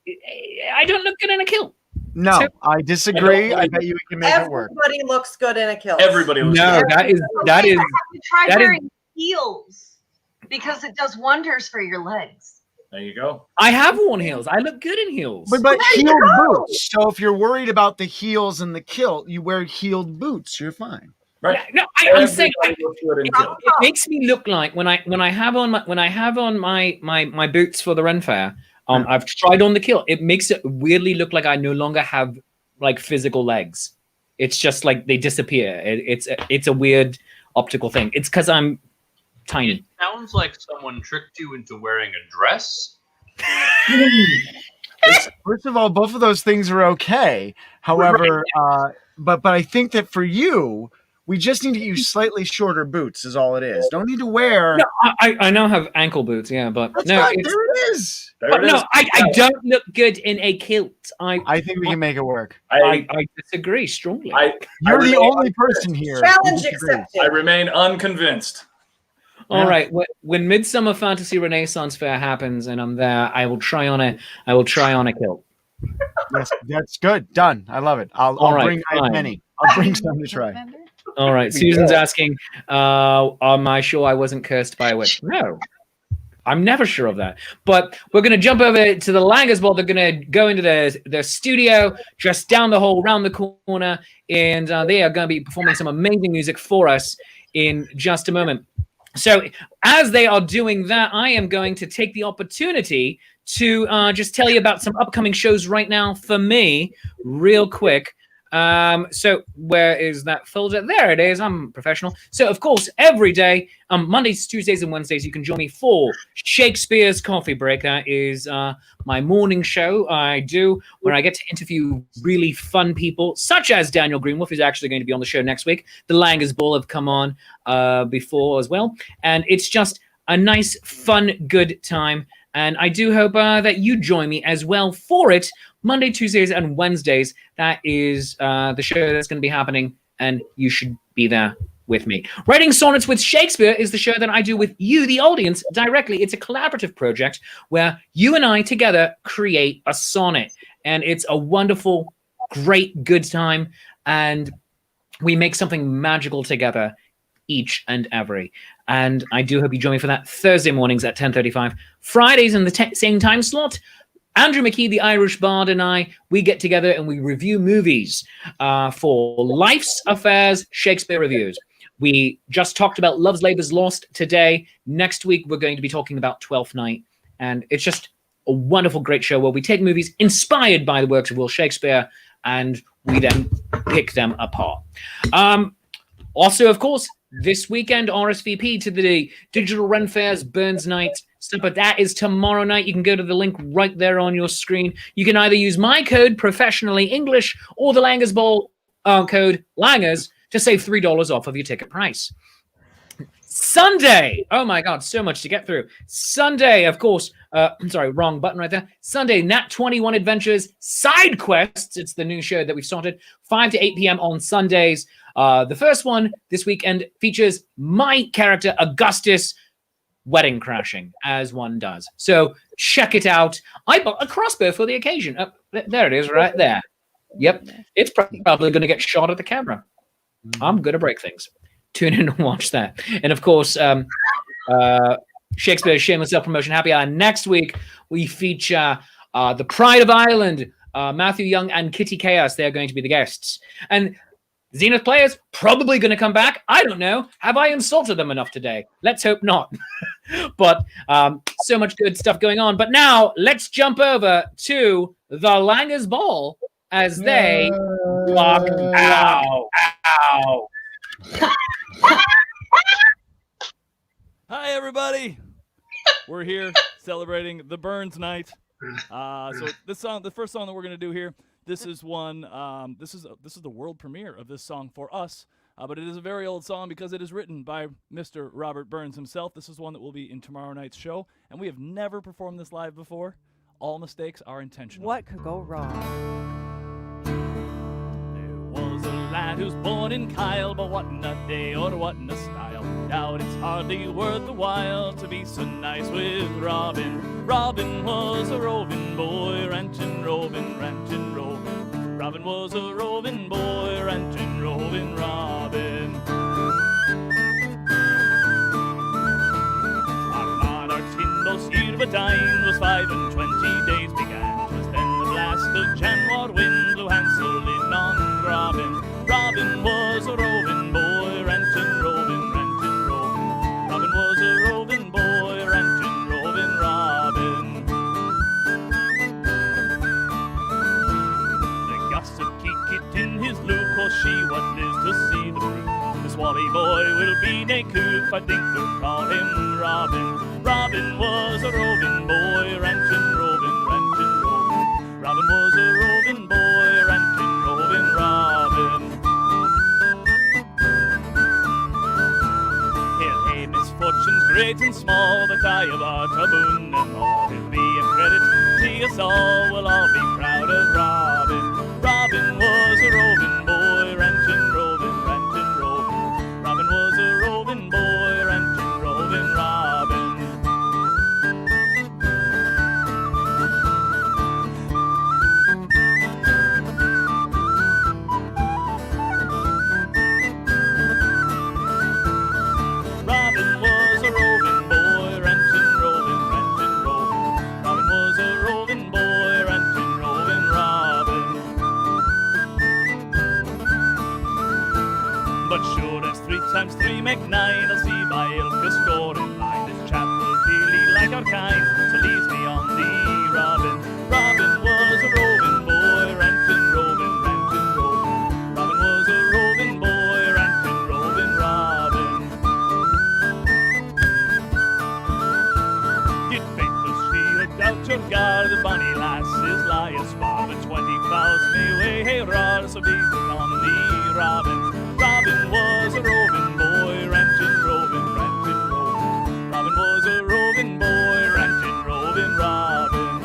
I don't look good in a kilt. No, I disagree. I bet you can make it work. Everybody looks good in a kilt. Everybody looks good. That is. Try wearing heels, because it does wonders for your legs. There you go. I have worn heels. I look good in heels. But heeled boots. So if you're worried about the heels and the kilt, you wear heeled boots. You're fine. Right. No, I'm saying it makes me look like when I have on my boots for the Ren Fair. I've tried on the kilt. It makes it weirdly look like I no longer have like physical legs. It's just like they disappear. It's a weird optical thing. It's because I'm tiny. It sounds like someone tricked you into wearing a dress. First of all, both of those things are okay. However, but I think that for you, we just need to get you slightly shorter boots is all it is. Don't need to wear. No, I now have ankle boots. Yeah, but That's no, right, there it is. I don't look good in a kilt. I think we can make it work. I disagree strongly. You're the only person here. Challenge accepted. I remain unconvinced. All right. When Midsummer Fantasy Renaissance Fair happens and I'm there, I will try on a kilt. Yes, that's good. Done. I love it. I'll bring many. I'll bring some to try. All right. Susan's asking, am I sure I wasn't cursed by a witch? No. I'm never sure of that. But we're going to jump over to the Langers Ball. They're going to go into their studio just down the hall, around the corner, and they are going to be performing some amazing music for us in just a moment. So as they are doing that, I am going to take the opportunity to just tell you about some upcoming shows right now for me real quick. So where is that folder? There it is. I'm professional. So of course, every day, Mondays, Tuesdays, and Wednesdays, you can join me for Shakespeare's Coffee Break. That is my morning show I do where I get to interview really fun people, such as Daniel GreenWolf, who's actually going to be on the show next week. The Langers Ball have come on before as well. And it's just a nice, fun, good time. And I do hope that you join me as well for it. Monday, Tuesdays, and Wednesdays. That is the show that's going to be happening, and you should be there with me. Writing Sonnets with Shakespeare is the show that I do with you, the audience, directly. It's a collaborative project where you and I together create a sonnet, and it's a wonderful, great, good time, and we make something magical together each and every. And I do hope you join me for that Thursday mornings at 10:35, Fridays in the same time slot. Andrew McKee, the Irish Bard, and we get together and we review movies for Life's Affairs Shakespeare Reviews. We just talked about Love's Labour's Lost today. Next week, we're going to be talking about Twelfth Night. And it's just a wonderful, great show where we take movies inspired by the works of Will Shakespeare and we then pick them apart. Also, of course, this weekend, RSVP to the Digital Ren Fair's Burns Night Supper. That is tomorrow night. You can go to the link right there on your screen. You can either use my code, Professionally English, or the Langers Ball code, Langers, to save $3 off of your ticket price. Sunday. Oh my God, so much to get through. Sunday, of course. Sorry, wrong button right there. Sunday, Nat 21 Adventures Side Quests. It's the new show that we've started. 5 to 8 p.m. on Sundays. The first one this weekend features my character, Augustus, wedding crashing, as one does. So check it out. I bought a crossbow for the occasion. There it is, right there. Yep. It's probably going to get shot at the camera. I'm going to break things. Tune in and watch that. And of course, Shakespeare's Shameless Self-Promotion Happy Hour. Next week, we feature the Pride of Ireland, Matthew Young and Kitty Chaos. They're going to be the guests. And Zenith Players, probably going to come back. I don't know. Have I insulted them enough today? Let's hope not. But so much good stuff going on. But now, let's jump over to the Langers Ball as they walk out. Ow. Hi, everybody. We're here celebrating the Burns night. So this song, the first song that we're going to do here, this is one. This is the world premiere of this song for us. But it is a very old song because it is written by Mr. Robert Burns himself. This is one that will be in tomorrow night's show, and we have never performed this live before. All mistakes are intentional. What could go wrong? Was a lad who's born in Kyle, but what in a day or what in a style. Doubt it's hardly worth the while to be so nice with Robin. Robin was a roving boy, rantin', roving, rantin', roving. Robin was a roving boy, rantin', roving, Robin. Our monarch's inmost year of a dine was 25 days began. 'Twas then the blast of January wind blew Hansel in on Robin. Robin was a roving boy, rantin', roving, rantin', roving. Robin was a roving boy, rantin', roving, Robin. The gossip kicked in his look, or she what lives to see the proof. The swally boy will be nae coof, I think we'll call him Robin. Robin was a roving boy, rantin', roving, rantin', roving. Robin was a roving boy, rantin', roving, Robin. He'll hae misfortunes great and small, but I have art a boon and more. He'll be a credit to us all, we'll all be proud of Robin. Robin was a roving boy, rantin', roving, rantin', roving. Robin was a roving boy, rantin', roving, Robin. Robin was a roving boy, rantin', roving, rantin', roving. Robin was a roving boy, rantin', roving, Robin. But sure as 3 times 3 make 9, I'll see by ilka score in line. This chap will really like our kind, so leaves me on the Robin. Robin was a roving boy, rantin', roving, rantin', roving. Robin was a roving boy, rantin', roving, Robin. Get faithful, she hooked out your guard, the bonny lasses lie as far, but 20 fouls may weigh, hey, rar, so be on the Robin. Robin was a roving boy, rantin', roving, rantin', roving. Robin was a roving boy, rantin', roving, Robin.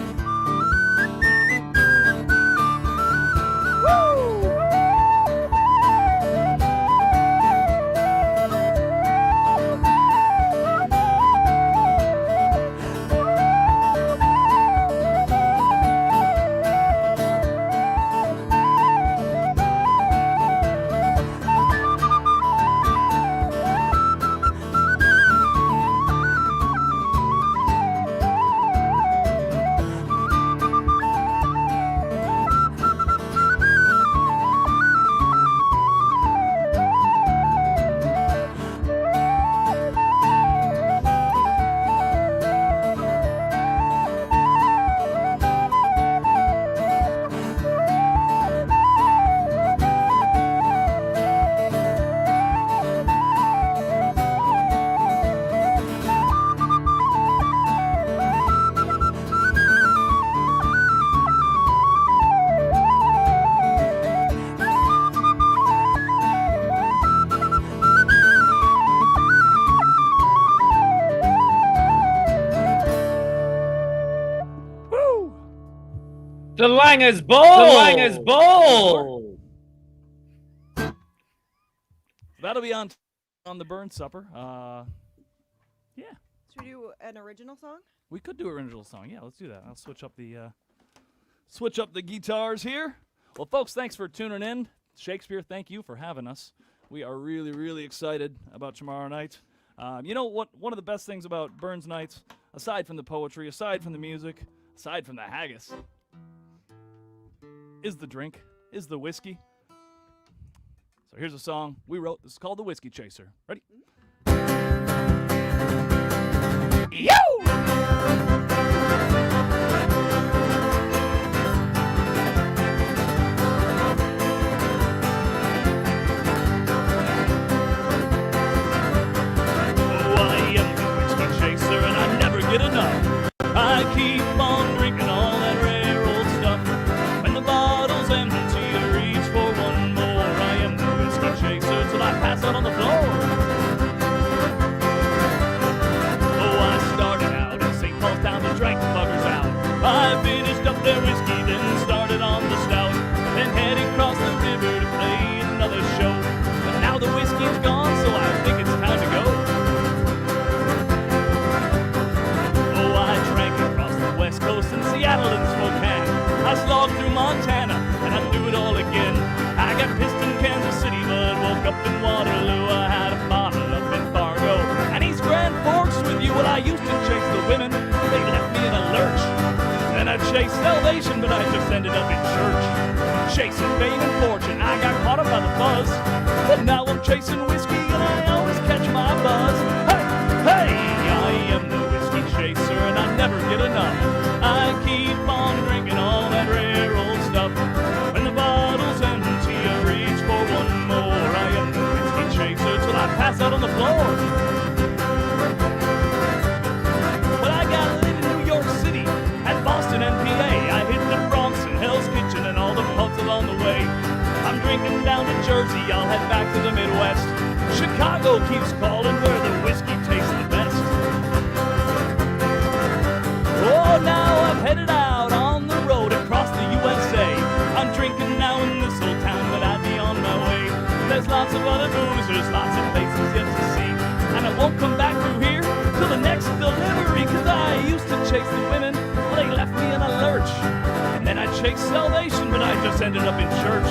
The Langer's Ball! The Langer's Ball! That'll be on the Burn Supper. Yeah. Should we do an original song? We could do an original song. Yeah, let's do that. I'll switch up the guitars here. Well, folks, thanks for tuning in. Shakespeare, thank you for having us. We are really, really excited about tomorrow night. You know what? One of the best things about Burns Nights, aside from the poetry, aside from the music, aside from the haggis, is the drink, is the whiskey. So here's a song we wrote. This is called The Whiskey Chaser. Ready? Yo! Get enough. I keep on drinking all that rare old stuff. When the bottle's empty, I reach for one more. I am the whiskey chaser till I pass out on the floor. Oh, I started out in St. Paul's Town and drank the buggers out. I finished up their whiskey, then started on the stout. Then headed across the river to play another show. But now the whiskey's gone, so I think it's time to go. West Coast and Seattle and Spokane. I slogged through Montana and I'd do it all again. I got pissed in Kansas City but woke up in Waterloo. I had a bottle up in Fargo and East Grand Forks with you. Well, I used to chase the women, they left me in a lurch. Then I chased salvation but I just ended up in church. Chasing fame and fortune, I got caught up by the buzz. But now I'm chasing whiskey and I always catch my buzz. Hey, hey, I am the whiskey chaser and I never get enough. I keep on drinking all that rare old stuff. When the bottle's empty, I reach for one more. I am the whiskey chaser till I pass out on the floor. Well, I got live in New York City, at Boston and PA. I hit the Bronx and Hell's Kitchen and all the pubs along the way. I'm drinking down to Jersey, I'll head back to the Midwest. Chicago keeps calling where the whiskey tastes the best. Oh, now I'm headed out on the road across the USA. I'm drinking now in this old town, but I'd be on my way. There's lots of other boozers, lots of places yet to see. And I won't come back through here till the next delivery. Cause I used to chase the women, well, they left me in a lurch. And then I chased salvation, but I just ended up in church.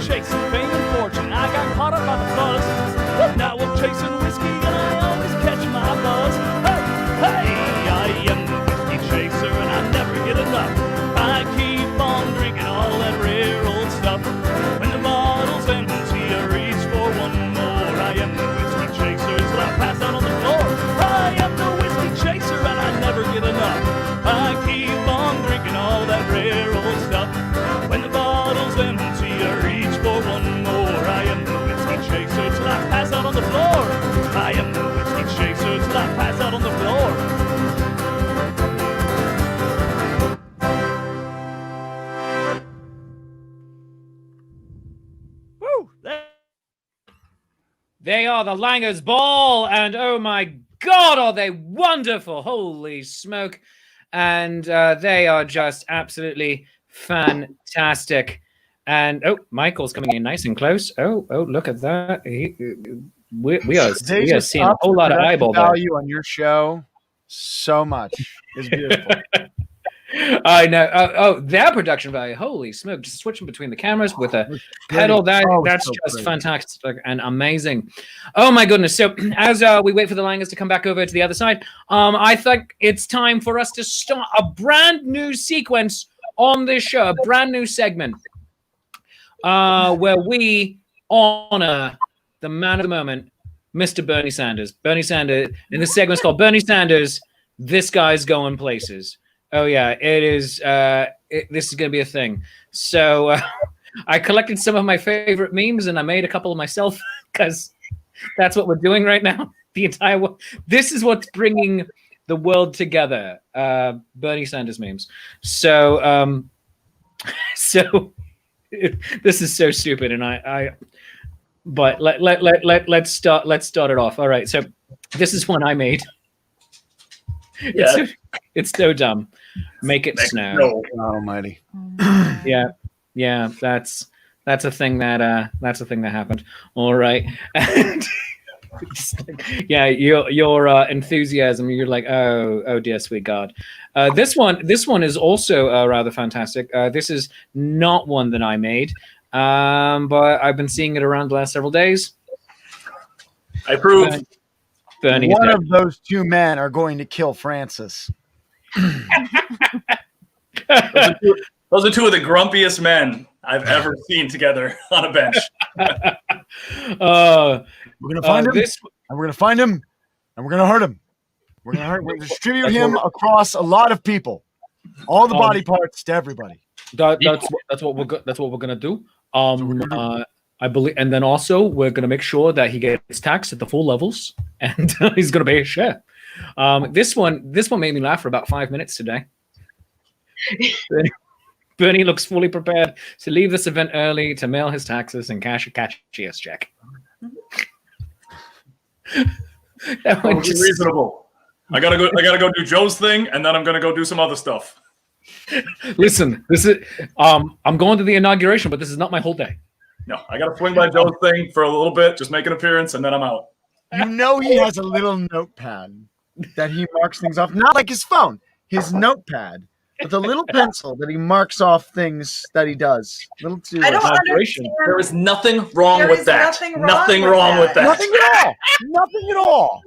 Chasing fame and fortune, I got caught up by the buzz. But now I'm chasing whiskey and I always catch my buzz. Hey, hey, I am the whiskey chaser and I never get enough. I keep on drinking all that rare old stuff. When the bottle's empty, I reach for one more. I am the whiskey chaser till I pass out on the floor. I am the whiskey chaser and I never get enough. I keep on drinking all that rare old stuff. When the bottle's empty, I reach for one more. I am the whiskey chaser till I pass out on the floor. I am the whiskey chaser till I pass out on the floor. They are the Langer's Ball, and oh my God, are they wonderful! Holy smoke! And they are just absolutely fantastic. And oh, Michael's coming in nice and close. Oh, look at that! We are seeing a whole lot of eyeball value on your show. So much is beautiful. I know. Their production value. Holy smoke. Just switching between the cameras with a pedal. That's so just great. Fantastic and amazing. Oh my goodness. So as we wait for the Langers to come back over to the other side, I think it's time for us to start a brand new sequence on this show, a brand new segment where we honor the man of the moment, Mr. Bernie Sanders. Bernie Sanders, and this segment's called Bernie Sanders, This Guy's Going Places. Oh yeah, it is. This is going to be a thing. So I collected some of my favorite memes and I made a couple of myself because that's what we're doing right now. The entire world. This is what's bringing the world together. Bernie Sanders memes. So, this is so stupid, and but let's start it off. All right. So this is one I made. It's so dumb. Make it snow. Almighty. Yeah, that's a thing that happened. All right. Yeah, your enthusiasm. You're like, oh dear, sweet God. This one is also rather fantastic. This is not one that I made, but I've been seeing it around the last several days. I approve. Bernie, one of those two men are going to kill Francis. Those are two of the grumpiest men I've ever seen together on a bench. We're gonna find him, and we're gonna find him, and we're gonna hurt him. We're gonna distribute him across a lot of people, all the body parts to everybody. That's what we're gonna do. I believe, and then also we're gonna make sure that he gets taxed at the full levels, and he's gonna pay a share. This one made me laugh for about 5 minutes today. Bernie looks fully prepared to leave this event early to mail his taxes and cash a cashier's check. That was reasonable. I gotta go do Joe's thing, and then I'm gonna go do some other stuff. Listen, this is I'm going to the inauguration, but this is not my whole day. No, I gotta swing by Joe's thing for a little bit, just make an appearance, and then I'm out. You know he has a little notepad that he marks things off, not like his phone, his notepad. With a little pencil that he marks off things that he does. Little too. I don't understand. There is nothing wrong with that. Nothing wrong with that. Nothing at all. Nothing at all.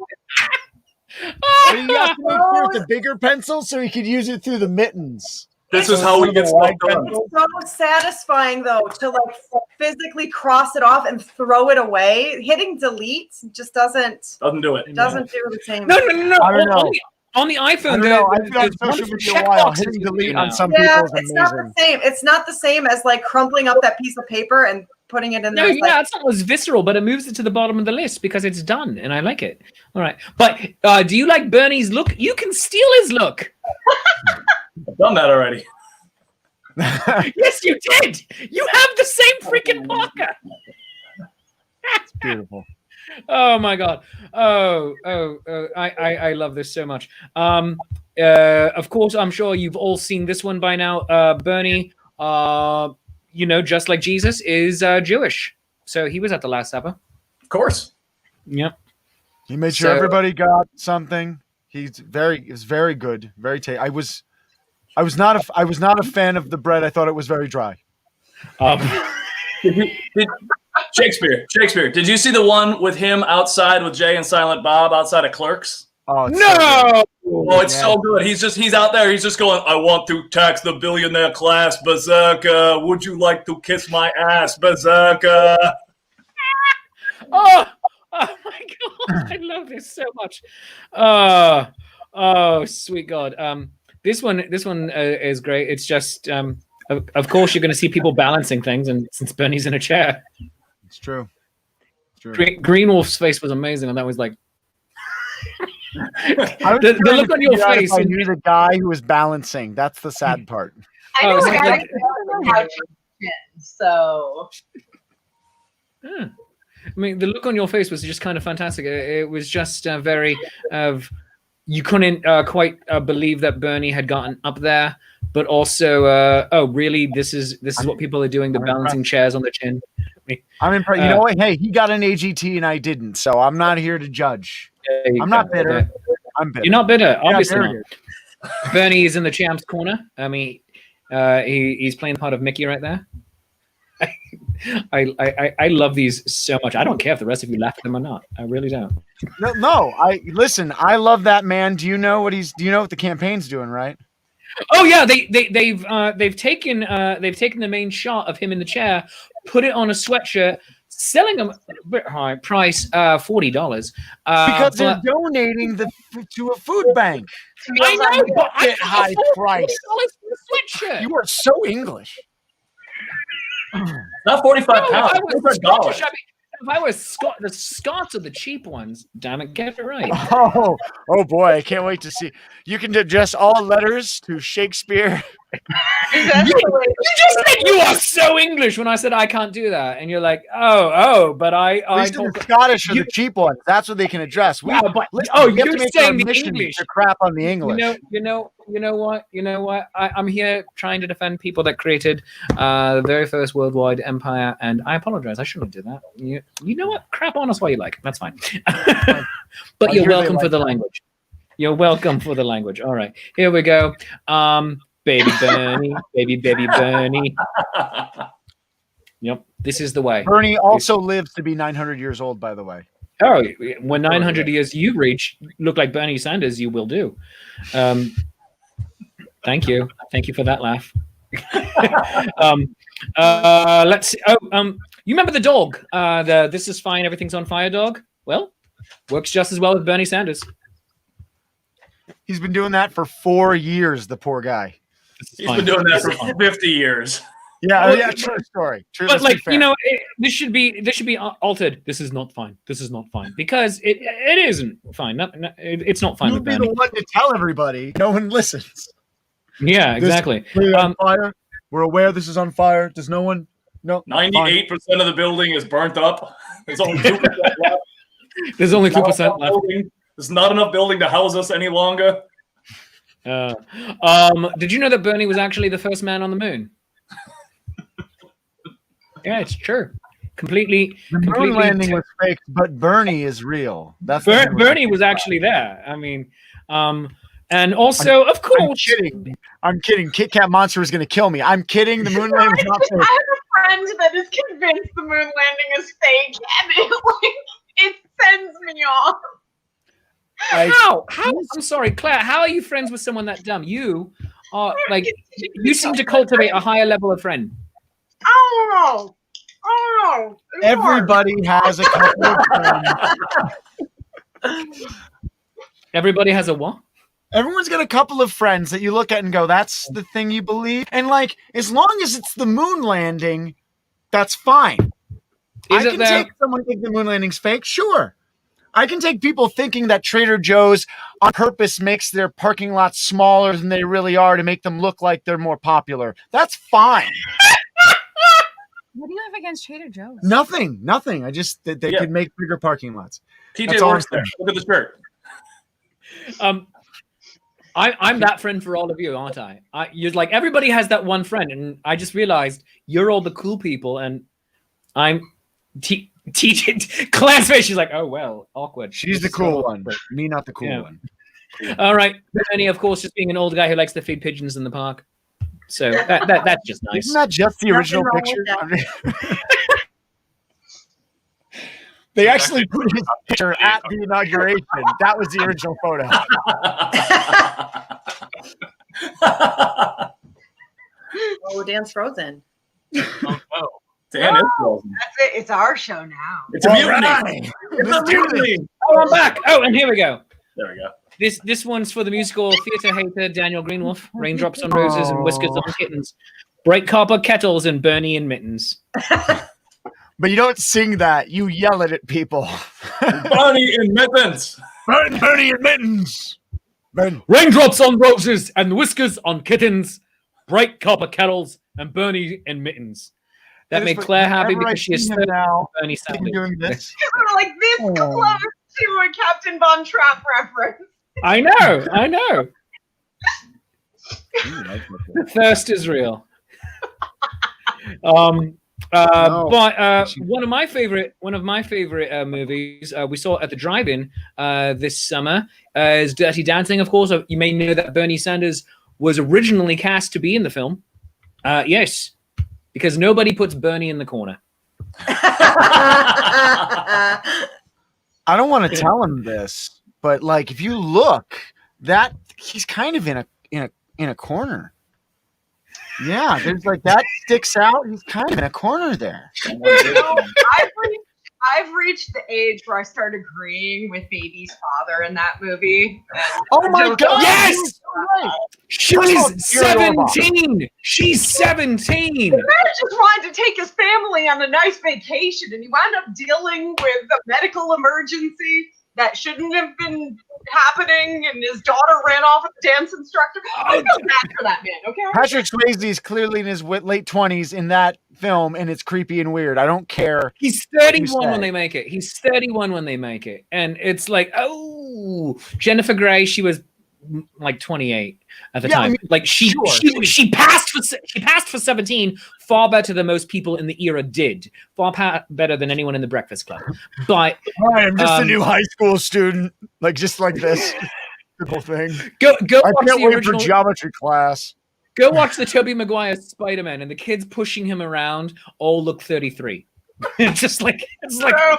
But he has to make sure it's a bigger pencil so he could use it through the mittens. This is how we get stuff done. It's so satisfying though to like physically cross it off and throw it away. Hitting delete just doesn't do it. Doesn't do the same. No. I don't know. On the iPhone, I've been on social media a while. Hitting delete on some people is it's amazing. not the same. It's not the same as like crumpling up that piece of paper and putting it in there. It's not as visceral, but it moves it to the bottom of the list because it's done, and I like it. All right, but do you like Bernie's look? You can steal his look. I've done that already. Yes, you did. You have the same freaking parka. It's beautiful. Oh my God! I love this so much. Of course, I'm sure you've all seen this one by now. Bernie, just like Jesus, is Jewish, so he was at the Last Supper. Of course. Yep. He made sure everybody got something. It was very good, very tasty. I was not a fan of the bread. I thought it was very dry. Shakespeare, did you see the one with him outside with Jay and Silent Bob outside of Clerks? Oh no! Oh, it's so good. He's out there. He's just going, I want to tax the billionaire class, berserker. Would you like to kiss my ass, berserker? Oh my God! I love this so much. Oh, sweet God. This one is great. It's just, of course, you're going to see people balancing things, and since Bernie's in a chair, it's true. GreenWolf's face was amazing, and that was like the look on your face. I knew the guy who was balancing. That's the sad part. I know. I don't know how to so. I mean, the look on your face was just kind of fantastic. It was just very you couldn't quite believe that Bernie had gotten up there, but also, really? This is what people are doing, the balancing chairs on the chin. I'm impressed. You know what? Hey, he got an AGT and I didn't, so I'm not here to judge. I'm not bitter. I'm bitter. You're not bitter, obviously not. Bernie is in the champ's corner. I mean, he's playing the part of Mickey right there. I love these so much. I don't care if the rest of you laugh at them or not. I really don't. No. I love that man. Do you know what the campaign's doing, right? Oh yeah, they've taken the main shot of him in the chair, put it on a sweatshirt, selling them a bit high price, $40. Because they're donating to a food bank. I know, but I get high price. Sweatshirt. You are so English. Not 45 pounds. If I was the Scots are the cheap ones. Damn it, get it right. Oh boy, I can't wait to see. You can address all letters to Shakespeare You just said you are so English when I said I can't do that, and you're like, but I talk Scottish are the cheap ones. That's what they can address. You're saying the English to crap on the English. You know what? I'm here trying to defend people that created the very first worldwide empire, and I apologize. I shouldn't have done that. You know what? Crap on us while you like. That's fine. But you're welcome for the language. You're welcome for the language. All right, here we go. Baby Bernie, baby Bernie. Yep, this is the way. Bernie also lives to be 900 years old, by the way. Oh, when 900 years you reach, look like Bernie Sanders, you will do. Thank you for that laugh. Let's see. You remember the dog? The "This is fine, everything's on fire" dog. Well, works just as well with Bernie Sanders. He's been doing that for 4 years. The poor guy. He's been doing that for 50 years. Yeah, true story. True, but like, this should be altered. This is not fine. This is not fine because it isn't fine. It's not fine. You'll be the one to tell everybody. No one listens. Yeah, exactly. On fire. We're aware this is on fire. Does no one? No. 98% of the building is burnt up. There's only 2% left. There's only 2% left. There's not enough building to house us any longer. Did you know that Bernie was actually the first man on the moon? Yeah, it's true. Completely. The moon landing was fake, but Bernie is real. That's Bernie was actually there. I mean, and also, of course, I'm kidding. Kit Kat Monster is going to kill me. I'm kidding. The moon landing was not fake. I have a friend that is convinced the moon landing is fake, and it sends me off. How? I'm sorry, Claire. How are you friends with someone that dumb? You are like, you seem to cultivate a higher level of friend. I don't know. Everybody has a couple of friends. Everybody has a what? Everyone's got a couple of friends that you look at and go, "That's the thing you believe." And like, as long as it's the moon landing, that's fine. I can take someone think the moon landing's fake. Sure. I can take people thinking that Trader Joe's on purpose makes their parking lots smaller than they really are to make them look like they're more popular. That's fine. What do you have against Trader Joe's? Nothing. I just they could make bigger parking lots. TJ works there. Look at the shirt. I'm that friend for all of you, aren't I? You're like, everybody has that one friend, and I just realized you're all the cool people, and I'm TJ. Claire's face. She's like, oh well, awkward. She's the cool one, but me not the cool one. All right, Bernie, of course, just being an old guy who likes to feed pigeons in the park. So that's just nice. Isn't that just the original picture? They actually put his picture at the inauguration. That was the original photo. Oh, Dan's frozen. Oh, no. Dan is frozen. That's it. It's our show now. It's a mutiny. It's a mutiny. Oh, I'm back. Oh, and here we go. There we go. This one's for the musical theater hater Daniel GreenWolf. Raindrops on roses and whiskers on kittens. Bright copper kettles and Bernie in mittens. But you don't sing that. You yell it at people. Bernie in mittens. Bernie in mittens. Raindrops on roses and whiskers on kittens. Bright copper kettles and Bernie in mittens. That made Claire happy because she is so now Bernie sounding. doing this. Like this close to a Captain Von Trapp reference. I know. The thirst is real. But one of my favorite movies we saw at the drive-in this summer is Dirty Dancing. Of course, you may know that Bernie Sanders was originally cast to be in the film. Yes, because nobody puts Bernie in the corner. I don't want to tell him this, but like if you look, that he's kind of in a corner. Yeah, there's like that sticks out. He's kind of in a corner there. I've reached the age where I start agreeing with Baby's father in that movie. Oh my God! Yes, she's 17. She's 17. The man just wanted to take his family on a nice vacation, and he wound up dealing with a medical emergency. that shouldn't have been happening, and his daughter ran off with the dance instructor. I feel bad for that man, okay? Patrick Swayze is clearly in his late 20s in that film, and it's creepy and weird. I don't care. He's 31 when they make it. He's 31 when they make it. And it's like, oh, Jennifer Grey, she was like 28 at the time. I mean, like she passed for 17 far better than most people in the era did. Far better than anyone in the Breakfast Club. But I am just a new high school student, like just like this simple thing. Go I watch can't the wait original for geometry class. Go watch the Tobey Maguire Spider-Man, and the kids pushing him around all look 33. It's like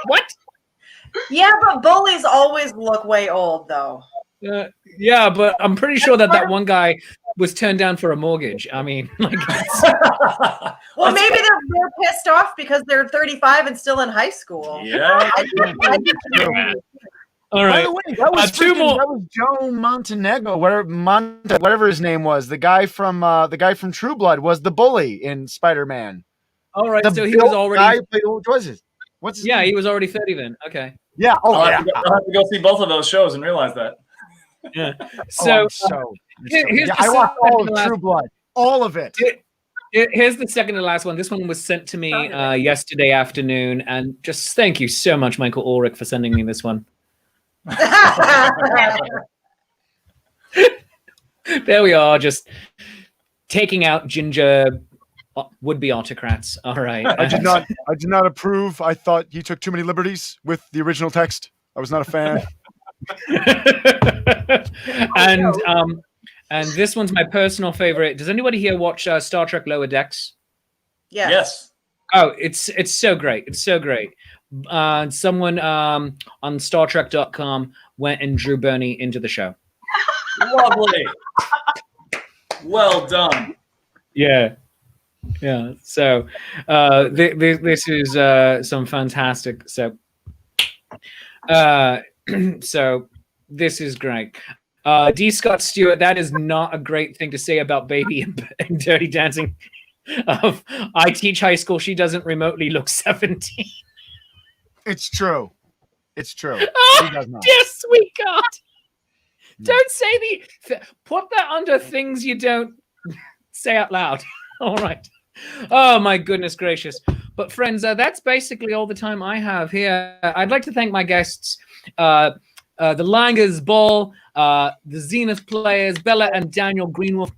what? Yeah, but bullies always look way old, though. Yeah, but I'm pretty sure that one guy was turned down for a mortgage. I mean, like, well, maybe they're pissed off because they're 35 and still in high school. Yeah. All right. By the way, that was that was Joe Montenegro, whatever his name was. The guy from True Blood was the bully in Spider-Man. All right, so he was already. What was it? What's his name? He was already 30 then. Okay. Yeah. I'll have to go see both of those shows and realize that. Yeah. So, I watched all of True Blood, all of it. Here's the second to last one. This one was sent to me yesterday afternoon, and just thank you so much, Michael Ulrich, for sending me this one. There we are, just taking out Ginger would-be autocrats. All right. I did not approve. I thought he took too many liberties with the original text. I was not a fan. And this one's my personal favorite. Does anybody here watch Star Trek Lower Decks? Yes. Oh, it's so great. It's so great. Someone on StarTrek.com went and drew Bernie into the show. Lovely. Well done. Yeah. So this is some fantastic. So this is great. D. Scott Stewart, that is not a great thing to say about Baby and Dirty Dancing. I teach high school. She doesn't remotely look 17. It's true. It's true. Oh, dear sweet God. Don't say put that under things you don't say out loud. All right. Oh, my goodness gracious. But friends, that's basically all the time I have here. I'd like to thank my guests, the Langers Ball, the Zenith Players, Bella and Daniel GreenWolf,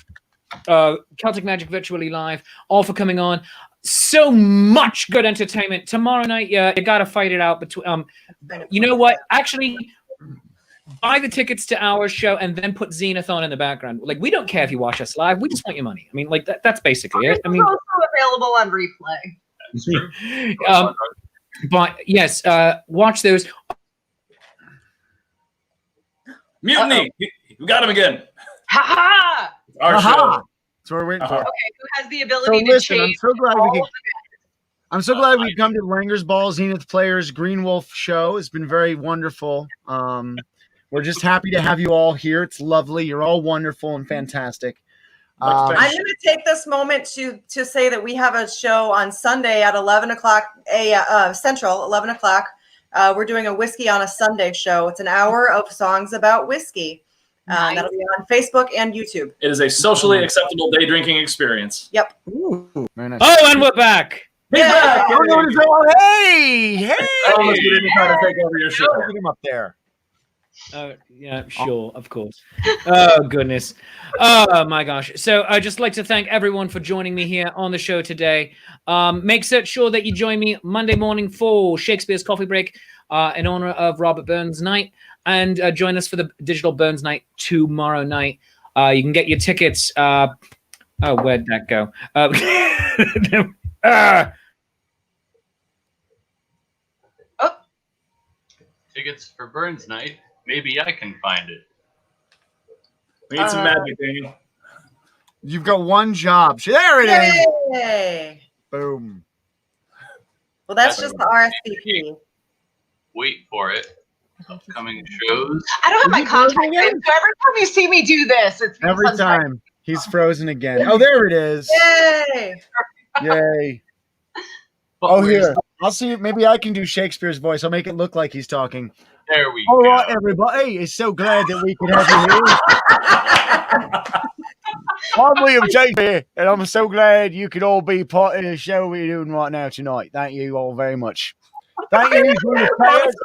Celtic Magic Virtually Live, all for coming on. So much good entertainment. Tomorrow night, you got to fight it out. Between, you know what? Actually, buy the tickets to our show and then put Zenith on in the background. Like, we don't care if you watch us live. We just want your money. I mean, like, that's basically it. I mean, also available on replay. But yes, watch those. Mutiny! We got him again. Ha ha! Our show. That's what we're waiting for. Okay, who has the ability to listen, change? I'm so glad we've come to Langers Ball, Zenith Players, GreenWolf show. It's been very wonderful. We're just happy to have you all here. It's lovely. You're all wonderful and fantastic. I'm going to take this moment to say that we have a show on Sunday at 11 o'clock Central, 11 o'clock. We're doing a Whiskey on a Sunday show. It's an hour of songs about whiskey. Nice. That'll be on Facebook and YouTube. It is a socially acceptable day drinking experience. Yep. Ooh, very nice. Oh, and we're back. He's back! Hey! We didn't try to take over your show. Get him up there. Yeah, sure, of course. Oh, goodness. Oh, my gosh. So I'd just like to thank everyone for joining me here on the show today. Make sure that you join me Monday morning for Shakespeare's Coffee Break in honor of Robert Burns Night. And join us for the Digital Burns Night tomorrow night. You can get your tickets. Where'd that go? Tickets for Burns Night. Maybe I can find it. We need some magic, Daniel. You've got one job. There it is. Yay! Boom. Well, that's just the RSVP. Wait for it. Upcoming shows. I don't have my contact in, so every time you see me do this, it's every time he's frozen again. Oh, there it is. Yay! Yay. But Here. I'll see. Maybe I can do Shakespeare's voice. I'll make it look like he's talking. There we All go. right, everybody. It's so glad that we could have you here. I'm William Shakespeare, and I'm so glad you could all be part of the show we're doing right now tonight. Thank you all very much. Thank you, Zenith Players.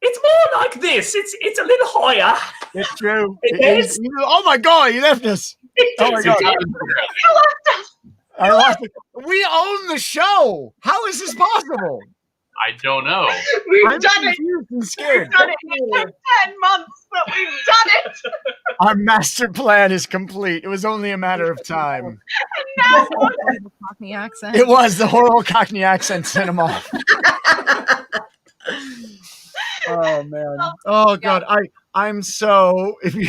It's more like this. It's a little higher. It's true. It is. Oh my God, you left us. Oh my God. I lost it. We own the show. How is this possible? I don't know. We've done it. I'm scared. We've done it. It took 10 months, but we've done it. Our master plan is complete. It was only a matter of time. And now Cockney accent. It was the horrible Cockney accent sent him off. Oh man. Oh God. I'm so if you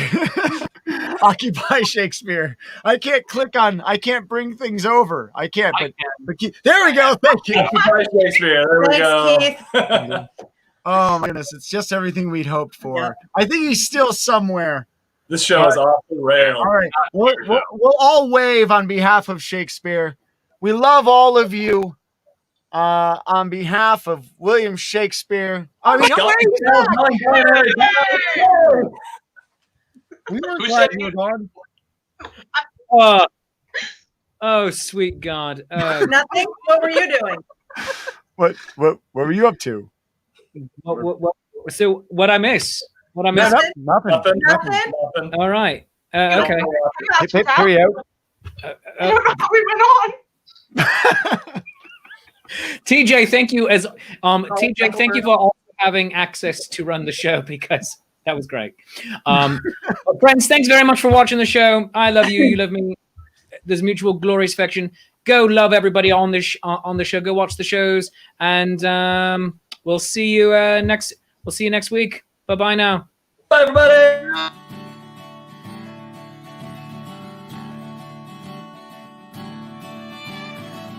occupy Shakespeare. I can't bring things over. I can't, but there we go. Thank you. Occupy Shakespeare. There we go. Keith. Oh my goodness, it's just everything we'd hoped for. Yeah. I think he's still somewhere. This show is off the rail. All right. We'll all wave on behalf of Shakespeare. We love all of you. On behalf of William Shakespeare. I mean, we weren't glad you were gone. Oh, sweet God. Nothing. What were you doing? What were you up to? So what I miss? What I miss? Nothing. All right. Okay. Hurry out. I don't know how we went on. TJ, thank you TJ, thank you for also having access to run the show because that was great. Friends, thanks very much for watching the show. I love you. You love me. There's mutual glorious affection. Go love everybody on the show. Go watch the shows, and we'll see you next week. Bye bye now. Bye everybody.